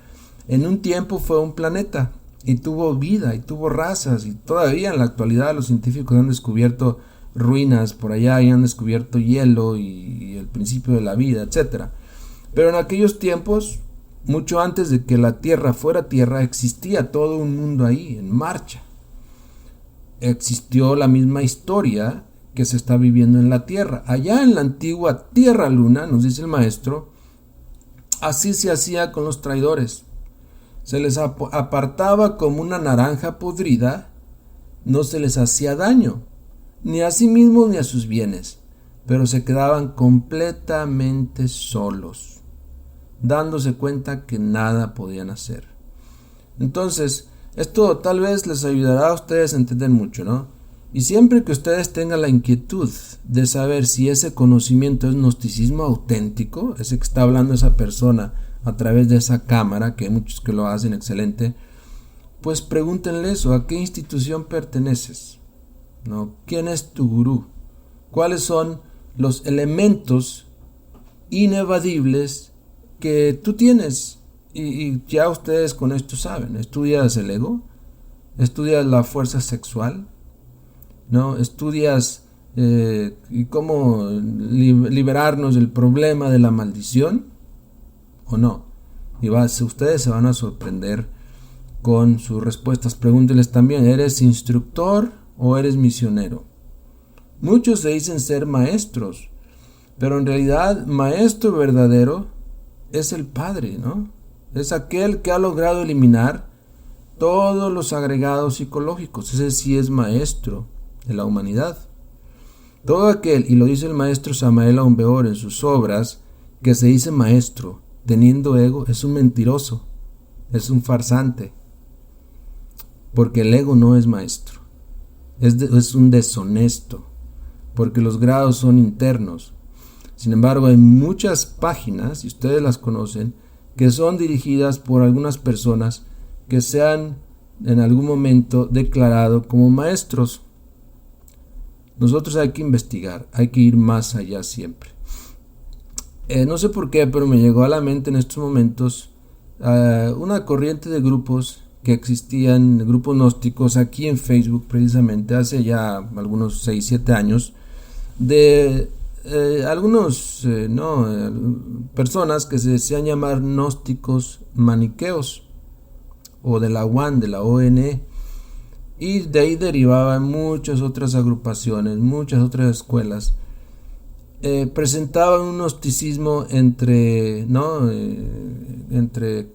en un tiempo fue un planeta y tuvo vida y tuvo razas, y todavía en la actualidad los científicos han descubierto ruinas por allá y han descubierto hielo y el principio de la vida, etc. Pero en aquellos tiempos, mucho antes de que la Tierra fuera Tierra, existía todo un mundo ahí en marcha. Existió la misma historia que se está viviendo en la Tierra. Allá en la antigua Tierra Luna, nos dice el maestro, así se hacía con los traidores. Se les apartaba como una naranja podrida, no se les hacía daño, ni a sí mismos ni a sus bienes, pero se quedaban completamente solos, dándose cuenta que nada podían hacer. Entonces, esto tal vez les ayudará a ustedes a entender mucho, ¿no? Y siempre que ustedes tengan la inquietud de saber si ese conocimiento es gnosticismo auténtico, ese que está hablando esa persona a través de esa cámara, que hay muchos que lo hacen excelente, pues pregúntenle eso: ¿a qué institución perteneces? ¿No? ¿Quién es tu gurú? ¿Cuáles son los elementos inevadibles que tú tienes? Y ya ustedes con esto saben. ¿Estudias el ego? ¿Estudias la fuerza sexual? ¿No? ¿Estudias cómo liberarnos del problema de la maldición? ¿O no? Y ustedes se van a sorprender con sus respuestas. Pregúntenles también: ¿eres instructor o eres misionero? Muchos se dicen ser maestros, pero en realidad maestro verdadero es el Padre, ¿no? Es aquel que ha logrado eliminar todos los agregados psicológicos. Ese sí es maestro de la humanidad. Todo aquel, y lo dice el maestro Samael Aun Weor en sus obras, que se dice maestro teniendo ego, es un mentiroso, es un farsante, porque el ego no es maestro, es un deshonesto, porque los grados son internos. Sin embargo, hay muchas páginas, y ustedes las conocen, que son dirigidas por algunas personas que se han en algún momento declarado como maestros. Nosotros hay que investigar, hay que ir más allá siempre. No sé por qué, pero me llegó a la mente en estos momentos una corriente de grupos que existían, grupos gnósticos aquí en Facebook precisamente, hace ya algunos 6-7 años, de algunos personas que se decían llamar gnósticos maniqueos, o de la UAN, de la ONE, y de ahí derivaban muchas otras agrupaciones, muchas otras escuelas. Presentaban un gnosticismo entre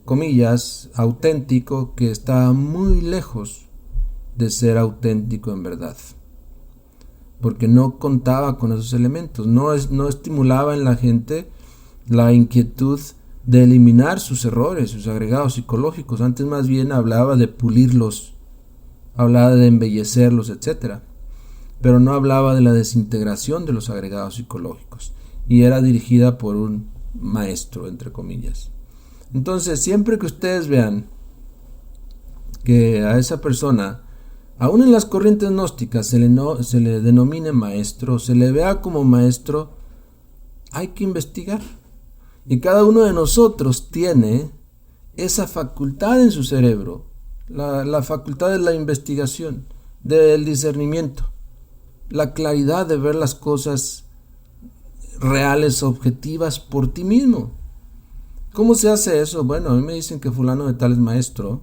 comillas auténtico, que estaba muy lejos de ser auténtico en verdad, porque no contaba con esos elementos, no estimulaba en la gente la inquietud de eliminar sus errores, sus agregados psicológicos. Antes más bien hablaba de pulirlos, hablaba de embellecerlos, etcétera, pero no hablaba de la desintegración de los agregados psicológicos, y era dirigida por un maestro, entre comillas. Entonces, siempre que ustedes vean que a esa persona, aún en las corrientes gnósticas, se le denomine maestro, se le vea como maestro, hay que investigar. Y cada uno de nosotros tiene esa facultad en su cerebro, la facultad de la investigación, del discernimiento, la claridad de ver las cosas reales, objetivas por ti mismo. ¿Cómo se hace eso? Bueno, a mí me dicen que fulano de tal es maestro,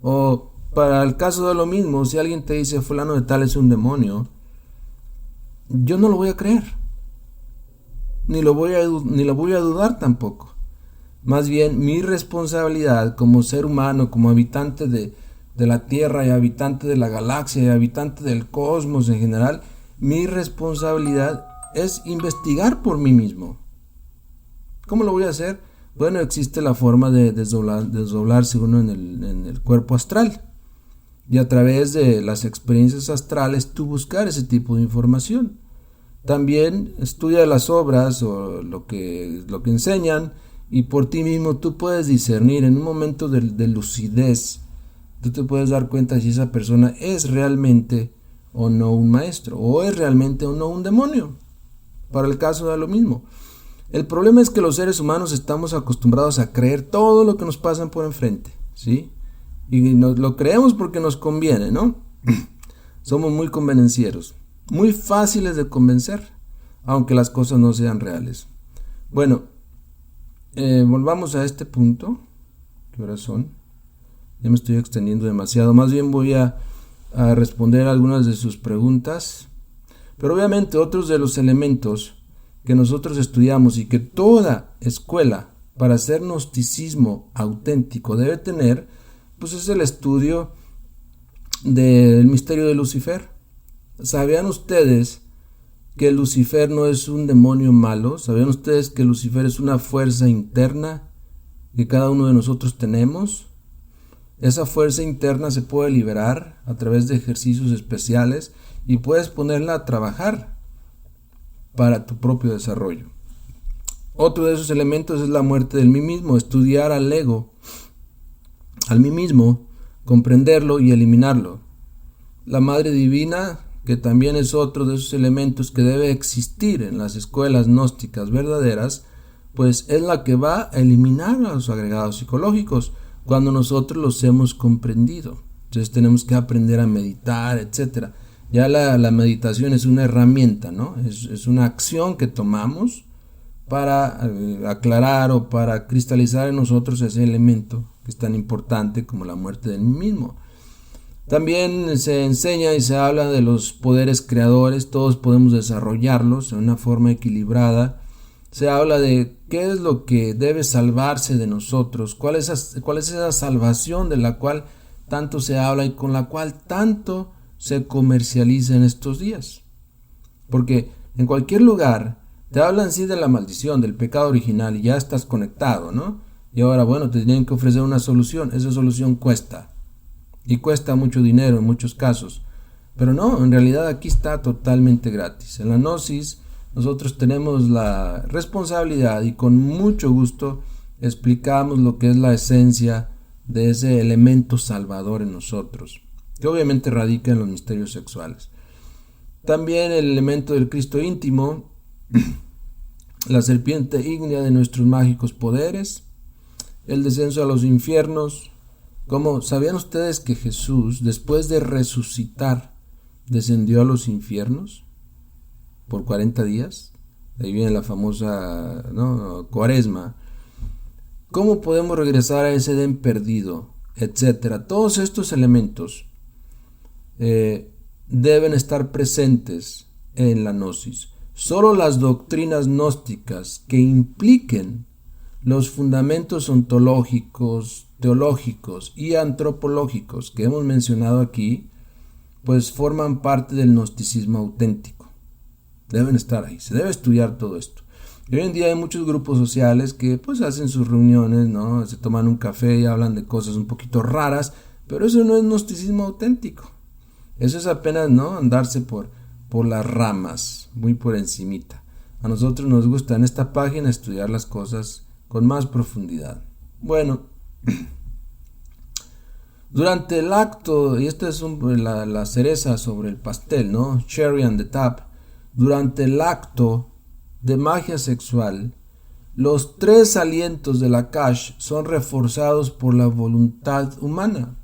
o para el caso de lo mismo, si alguien te dice fulano de tal es un demonio, yo no lo voy a creer, ni lo voy a dudar tampoco. Más bien, mi responsabilidad como ser humano, como habitante de la Tierra y habitante de la galaxia y habitante del cosmos en general, mi responsabilidad es investigar por mí mismo. ¿Cómo lo voy a hacer? Bueno, existe la forma de desdoblarse uno en el cuerpo astral, y a través de las experiencias astrales tú buscar ese tipo de información. También estudia las obras o lo que enseñan, y por ti mismo tú puedes discernir en un momento de lucidez. Tú te puedes dar cuenta si esa persona es realmente o no un maestro, o es realmente o no un demonio. Para el caso da lo mismo. El problema es que los seres humanos estamos acostumbrados a creer todo lo que nos pasan por enfrente, ¿sí? Y lo creemos porque nos conviene, ¿no? Somos muy convenencieros, muy fáciles de convencer, aunque las cosas no sean reales. Bueno, volvamos a este punto. ¿Qué horas son? Ya me estoy extendiendo demasiado. Más bien voy a responder algunas de sus preguntas. Pero obviamente otros de los elementos que nosotros estudiamos y que toda escuela para hacer gnosticismo auténtico debe tener, pues es el estudio del misterio de Lucifer. ¿Sabían ustedes que Lucifer no es un demonio malo? ¿Sabían ustedes que Lucifer es una fuerza interna que cada uno de nosotros tenemos? Esa fuerza interna se puede liberar a través de ejercicios especiales y puedes ponerla a trabajar para tu propio desarrollo. Otro de esos elementos es la muerte del mí mismo, estudiar al ego, al mí mismo, comprenderlo y eliminarlo. La Madre Divina, que también es otro de esos elementos que debe existir en las escuelas gnósticas verdaderas, pues es la que va a eliminar a los agregados psicológicos cuando nosotros los hemos comprendido. Entonces tenemos que aprender a meditar, etcétera. Ya la meditación es una herramienta, ¿no? Es una acción que tomamos para aclarar o para cristalizar en nosotros ese elemento que es tan importante como la muerte del mismo. También se enseña y se habla de los poderes creadores, todos podemos desarrollarlos de una forma equilibrada. Se habla de qué es lo que debe salvarse de nosotros, cuál es esa salvación de la cual tanto se habla y con la cual tanto se comercializa en estos días. Porque en cualquier lugar te hablan sí de la maldición, del pecado original y ya estás conectado, ¿no? Y ahora, bueno, te tienen que ofrecer una solución. Esa solución cuesta. Y cuesta mucho dinero en muchos casos. Pero no, en realidad aquí está totalmente gratis. En la Gnosis nosotros tenemos la responsabilidad y con mucho gusto explicamos lo que es la esencia de ese elemento salvador en nosotros, que obviamente radica en los misterios sexuales. También el elemento del Cristo íntimo, la serpiente ígnea de nuestros mágicos poderes, el descenso a los infiernos. Como ¿sabían ustedes que Jesús, después de resucitar, descendió a los infiernos por 40 días? Ahí viene la famosa, ¿no?, Cuaresma. ¿Cómo podemos regresar a ese Edén perdido? Etcétera. Todos estos elementos deben estar presentes en la Gnosis. Solo las doctrinas gnósticas que impliquen los fundamentos ontológicos, teológicos y antropológicos que hemos mencionado aquí, pues forman parte del gnosticismo auténtico. Deben estar ahí, se debe estudiar todo esto. Y hoy en día hay muchos grupos sociales que pues hacen sus reuniones, ¿no? Se toman un café y hablan de cosas un poquito raras, pero eso no es gnosticismo auténtico. Eso es apenas, ¿no?, andarse por las ramas, muy por encimita. A nosotros nos gusta en esta página estudiar las cosas con más profundidad. Bueno, durante el acto, y esta es la cereza sobre el pastel, ¿no? Cherry on the top. Durante el acto de magia sexual, los 3 alientos de la Kash son reforzados por la voluntad humana.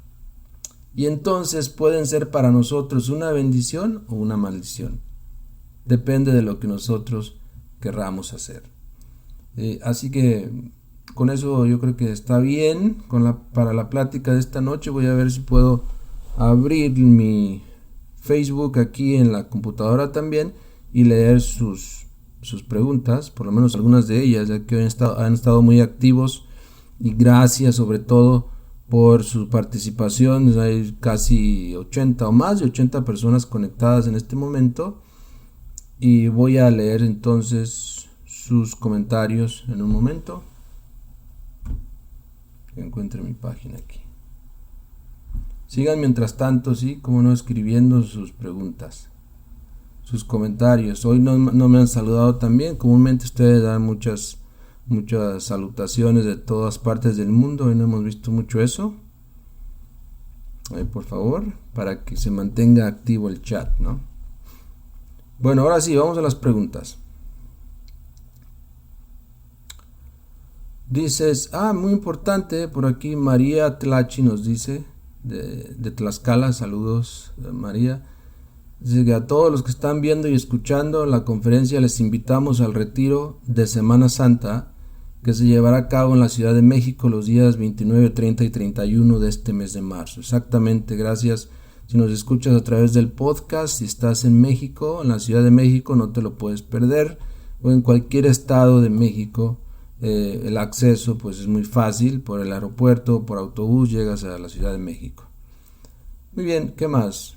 Y entonces pueden ser para nosotros una bendición o una maldición. Depende de lo que nosotros querramos hacer. Así que con eso yo creo que está bien para la plática de esta noche. Voy a ver si puedo abrir mi Facebook aquí en la computadora también y leer sus preguntas, por lo menos algunas de ellas, ya que han estado muy activos, y gracias sobre todo por su participación. Hay casi 80 o más de 80 personas conectadas en este momento, y voy a leer entonces sus comentarios en un momento. Que encuentre mi página aquí. Sigan mientras tanto, sí, como no, escribiendo sus preguntas, sus comentarios. Hoy no me han saludado también. Comúnmente ustedes dan muchas salutaciones de todas partes del mundo. Hoy no hemos visto mucho eso. Por favor, para que se mantenga activo el chat, ¿no? Bueno, ahora sí, vamos a las preguntas. Dices, muy importante, por aquí María Tlachi nos dice, de Tlaxcala, saludos María. Dice que a todos los que están viendo y escuchando la conferencia les invitamos al retiro de Semana Santa que se llevará a cabo en la Ciudad de México los días 29, 30 y 31 de este mes de marzo. Exactamente, gracias Si nos escuchas a través del podcast, si estás en México, en la Ciudad de México, no te lo puedes perder, o en cualquier estado de México, el acceso pues es muy fácil, por el aeropuerto, por autobús llegas a la Ciudad de México. Muy bien, ¿qué más?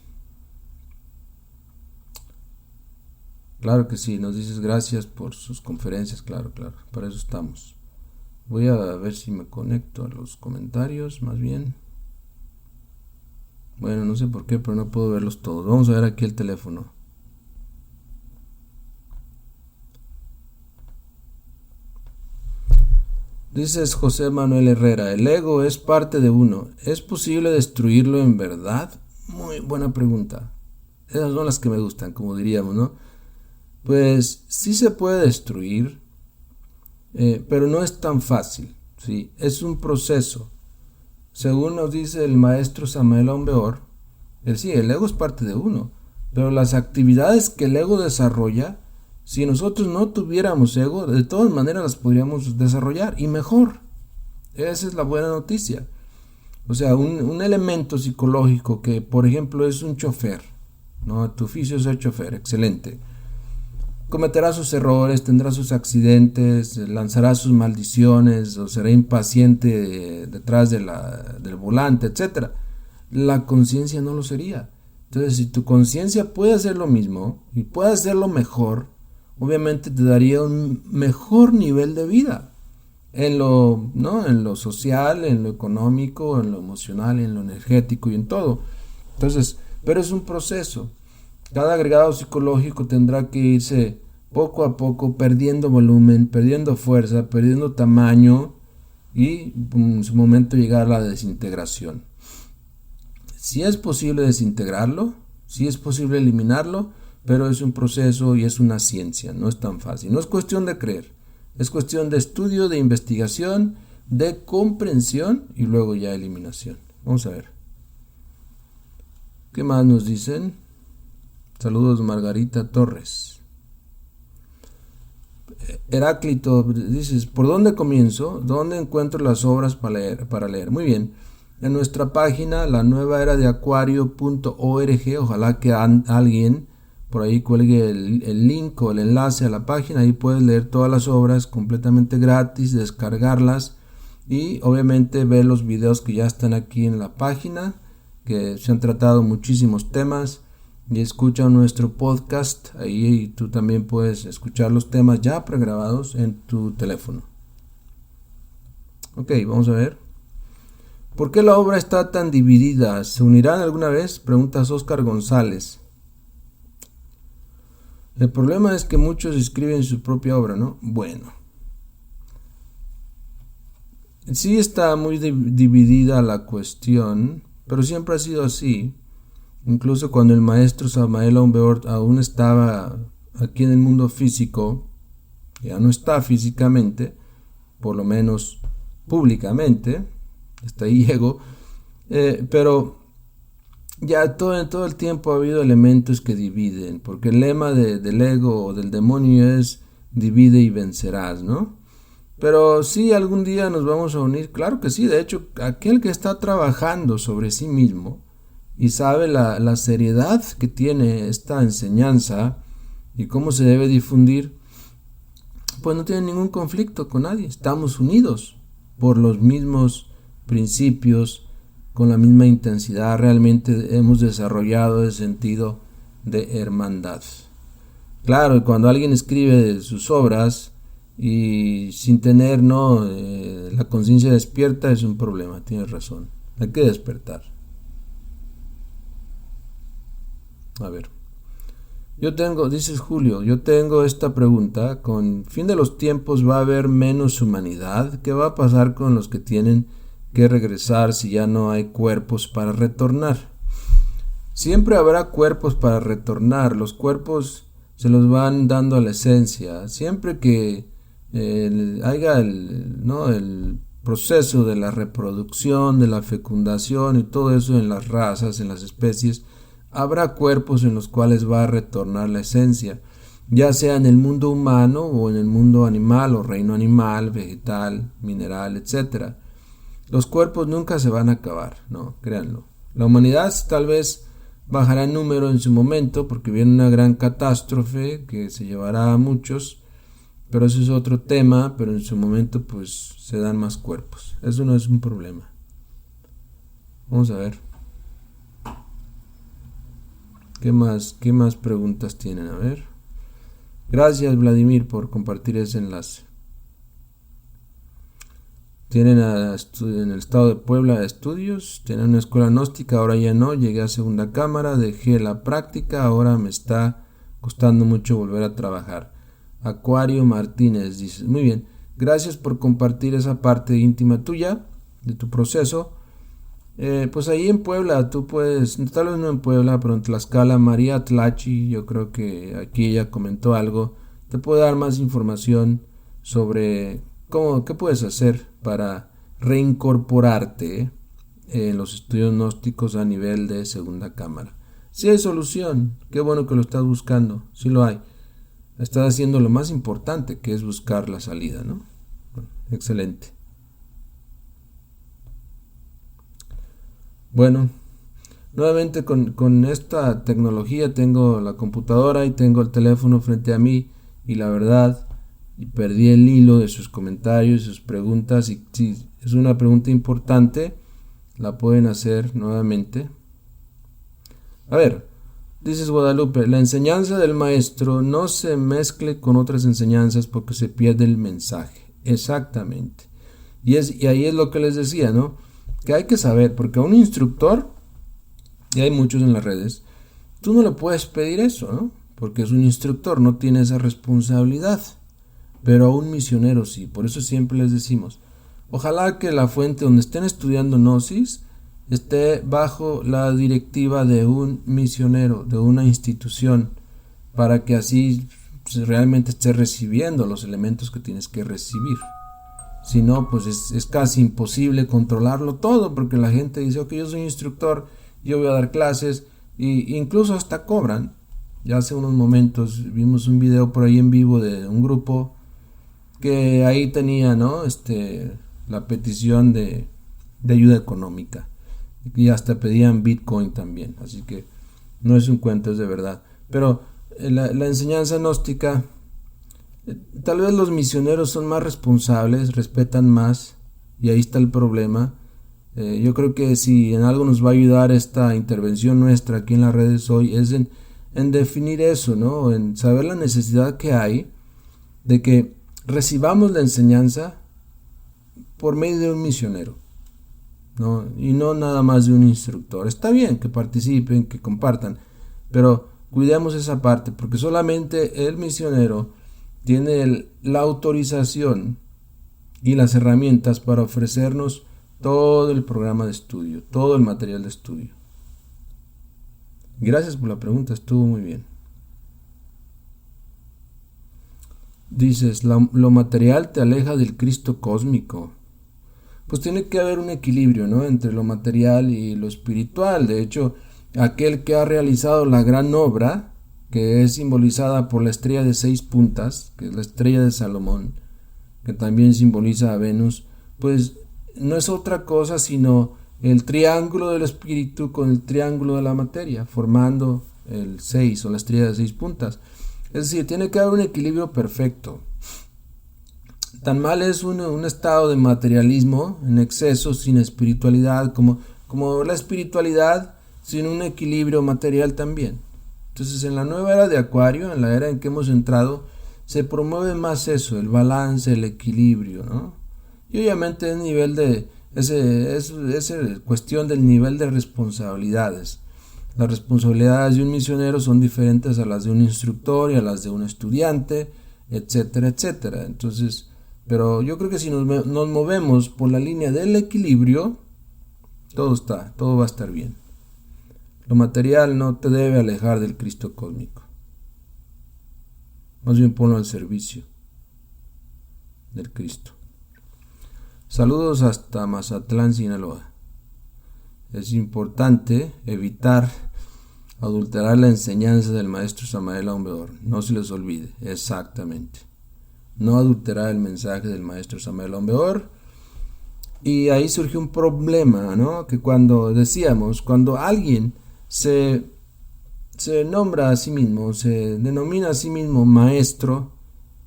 Claro que sí, nos dices gracias por sus conferencias, claro, para eso estamos. Voy a ver si me conecto a los comentarios, más bien. Bueno, no sé por qué, pero no puedo verlos todos. Vamos a ver aquí el teléfono. Dices José Manuel Herrera, el ego es parte de uno. ¿Es posible destruirlo en verdad? Muy buena pregunta. Esas son las que me gustan, como diríamos, ¿no? Pues sí se puede destruir, pero no es tan fácil, ¿sí? Es un proceso. Según nos dice el maestro Samael Aun Weor, el ego es parte de uno, pero las actividades que el ego desarrolla, si nosotros no tuviéramos ego, de todas maneras las podríamos desarrollar y mejor. Esa es la buena noticia. O sea, un elemento psicológico que, por ejemplo, es un chofer, ¿no? Tu oficio es ser chofer, excelente. Cometerá sus errores, tendrá sus accidentes, lanzará sus maldiciones o será impaciente detrás del volante, etc. La conciencia no lo sería. Entonces, si tu conciencia puede hacer lo mismo y puede hacerlo mejor, obviamente te daría un mejor nivel de vida en lo social, en lo económico, en lo emocional, en lo energético y en todo. Entonces, pero es un proceso. Cada agregado psicológico tendrá que irse poco a poco perdiendo volumen, perdiendo fuerza, perdiendo tamaño y en su momento llegar a la desintegración. Si es posible desintegrarlo, si es posible eliminarlo, pero es un proceso y es una ciencia, no es tan fácil. No es cuestión de creer, es cuestión de estudio, de investigación, de comprensión y luego ya eliminación. Vamos a ver. ¿Qué más nos dicen? Saludos Margarita Torres. Heráclito, dices, ¿por dónde comienzo? ¿Dónde encuentro las obras para leer? Muy bien, en nuestra página, la nueva era de acuario.org, ojalá que alguien por ahí cuelgue el link o el enlace a la página, ahí puedes leer todas las obras completamente gratis, descargarlas y obviamente ver los videos que ya están aquí en la página, que se han tratado muchísimos temas. Y escucha nuestro podcast, ahí tú también puedes escuchar los temas ya pregrabados en tu teléfono. Ok, vamos a ver. ¿Por qué la obra está tan dividida? ¿Se unirán alguna vez? Preguntas Oscar González. El problema es que muchos escriben su propia obra, ¿no? Bueno. Sí está muy dividida la cuestión, pero siempre ha sido así. Incluso cuando el maestro Samael Aun Weor aún estaba aquí en el mundo físico, ya no está físicamente, por lo menos públicamente, hasta ahí llegó, pero ya todo el tiempo ha habido elementos que dividen, porque el lema del ego o del demonio es divide y vencerás, ¿no? Pero sí, algún día nos vamos a unir, claro que sí, de hecho, aquel que está trabajando sobre sí mismo, y sabe la seriedad que tiene esta enseñanza y cómo se debe difundir, pues no tiene ningún conflicto con nadie. Estamos unidos por los mismos principios, con la misma intensidad. Realmente hemos desarrollado el sentido de hermandad. Claro, cuando alguien escribe sus obras y sin tener la conciencia despierta es un problema, tienes razón. Hay que despertar. A ver, dices Julio, yo tengo esta pregunta, con fin de los tiempos va a haber menos humanidad, ¿qué va a pasar con los que tienen que regresar si ya no hay cuerpos para retornar? Siempre habrá cuerpos para retornar, los cuerpos se los van dando a la esencia, siempre que haya el proceso de la reproducción, de la fecundación y todo eso en las razas, en las especies, habrá cuerpos en los cuales va a retornar la esencia, ya sea en el mundo humano o en el mundo animal o reino animal, vegetal, mineral, etc. Los cuerpos nunca se van a acabar, no, créanlo. La humanidad tal vez bajará el número en su momento porque viene una gran catástrofe que se llevará a muchos, pero eso es otro tema, pero en su momento pues se dan más cuerpos. Eso no es un problema. Vamos a ver. ¿Qué más preguntas tienen? A ver. Gracias, Vladimir, por compartir ese enlace. Tienen en el estado de Puebla estudios, tienen una escuela gnóstica, ahora ya no, llegué a segunda cámara, dejé la práctica, ahora me está costando mucho volver a trabajar. Acuario Martínez dice, muy bien, gracias por compartir esa parte íntima tuya, de tu proceso. Pues ahí en Puebla, tú puedes, tal vez no en Puebla, pero en Tlaxcala, María Tlachi, yo creo que aquí ella comentó algo, te puede dar más información sobre qué puedes hacer para reincorporarte en los estudios gnósticos a nivel de segunda cámara. Si hay solución, qué bueno que lo estás buscando, sí lo hay. Estás haciendo lo más importante, que es buscar la salida, ¿no? Excelente. Bueno, nuevamente con esta tecnología tengo la computadora y tengo el teléfono frente a mí y la verdad perdí el hilo de sus comentarios, sus preguntas y si es una pregunta importante la pueden hacer nuevamente. A ver, dices Guadalupe, la enseñanza del maestro no se mezcle con otras enseñanzas porque se pierde el mensaje. Exactamente. Y ahí es lo que les decía, ¿no? Que hay que saber, porque a un instructor, y hay muchos en las redes, tú no le puedes pedir eso, ¿no? Porque es un instructor, no tiene esa responsabilidad. Pero a un misionero sí, por eso siempre les decimos, ojalá que la fuente donde estén estudiando Gnosis esté bajo la directiva de un misionero, de una institución, para que así realmente estés recibiendo los elementos que tienes que recibir. Si no, pues es casi imposible controlarlo todo, porque la gente dice, ok, yo soy instructor, yo voy a dar clases, e incluso hasta cobran. Ya hace unos momentos vimos un video por ahí en vivo de un grupo que ahí tenía, ¿no? La petición de ayuda económica. Y hasta pedían Bitcoin también. Así que no es un cuento, es de verdad. Pero la enseñanza gnóstica, tal vez los misioneros son más responsables, respetan más, y ahí está el problema. Yo creo que si en algo nos va a ayudar esta intervención nuestra aquí en las redes hoy, es en definir eso, ¿no? En saber la necesidad que hay de que recibamos la enseñanza por medio de un misionero, ¿no? Y no nada más de un instructor. Está bien que participen, que compartan, pero cuidemos esa parte, porque solamente el misionero tiene la autorización y las herramientas para ofrecernos todo el programa de estudio, todo el material de estudio. Gracias por la pregunta, estuvo muy bien. Dices, lo material te aleja del Cristo cósmico. Pues tiene que haber un equilibrio, ¿no? Entre lo material y lo espiritual. De hecho, aquel que ha realizado la gran obra, que es simbolizada por la estrella de 6 puntas, que es la estrella de Salomón, que también simboliza a Venus, pues no es otra cosa sino el triángulo del espíritu con el triángulo de la materia, formando el 6 o la estrella de 6 puntas. Es decir, tiene que haber un equilibrio perfecto. Tan mal es un estado de materialismo en exceso, sin espiritualidad, como la espiritualidad sin un equilibrio material también. Entonces, en la nueva era de Acuario, en la era en que hemos entrado, se promueve más eso, el balance, el equilibrio, ¿no? Y obviamente es cuestión del nivel de responsabilidades. Las responsabilidades de un misionero son diferentes a las de un instructor y a las de un estudiante, etcétera, etcétera. Entonces, pero yo creo que si nos movemos por la línea del equilibrio, todo va a estar bien. Lo material no te debe alejar del Cristo cósmico. Más bien ponlo al servicio del Cristo. Saludos hasta Mazatlán, Sinaloa. Es importante evitar adulterar la enseñanza del maestro Samael Aun Weor. No se les olvide, exactamente. No adulterar el mensaje del maestro Samael Aun Weor. Y ahí surgió un problema, ¿no? Que cuando alguien se se nombra a sí mismo, se denomina a sí mismo maestro,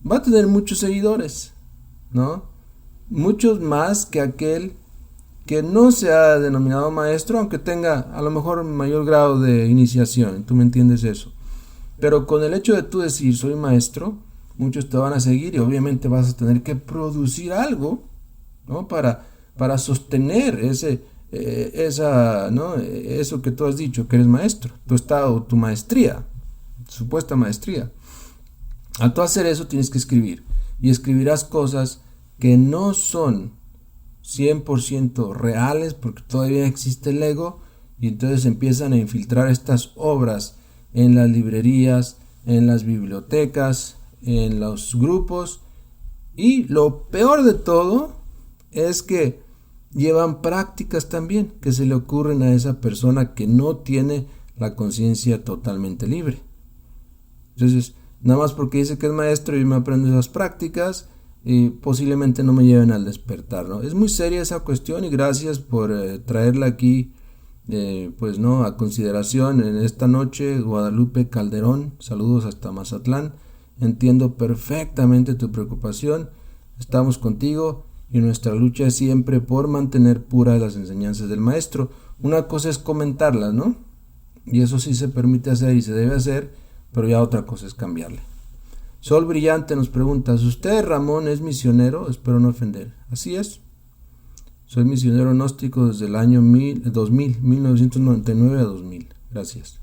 va a tener muchos seguidores, ¿no? Muchos más que aquel que no se ha denominado maestro, aunque tenga a lo mejor mayor grado de iniciación. ¿Tú me entiendes eso? Pero con el hecho de tú decir soy maestro, muchos te van a seguir y obviamente vas a tener que producir algo, ¿no? Para sostener ¿no? Eso que tú has dicho, que eres maestro, tu estado, tu maestría, supuesta maestría. Al tú hacer eso tienes que escribir y escribirás cosas que no son 100% reales porque todavía existe el ego y entonces empiezan a infiltrar estas obras en las librerías, en las bibliotecas, en los grupos y lo peor de todo es que llevan prácticas también que se le ocurren a esa persona que no tiene la conciencia totalmente libre. Entonces, nada más porque dice que es maestro y me aprendo esas prácticas y posiblemente no me lleven al despertar, ¿no? Es muy seria esa cuestión y gracias por traerla aquí pues no a consideración en esta noche. Guadalupe Calderón, saludos hasta Mazatlán. Entiendo perfectamente tu preocupación, estamos contigo y nuestra lucha es siempre por mantener puras las enseñanzas del maestro. Una cosa es comentarlas, ¿no? Y eso sí se permite hacer y se debe hacer, pero ya otra cosa es cambiarle. Sol Brillante nos pregunta, ¿usted, Ramón, es misionero? Espero no ofender. Así es. Soy misionero gnóstico desde el año 1999 a 2000. Gracias.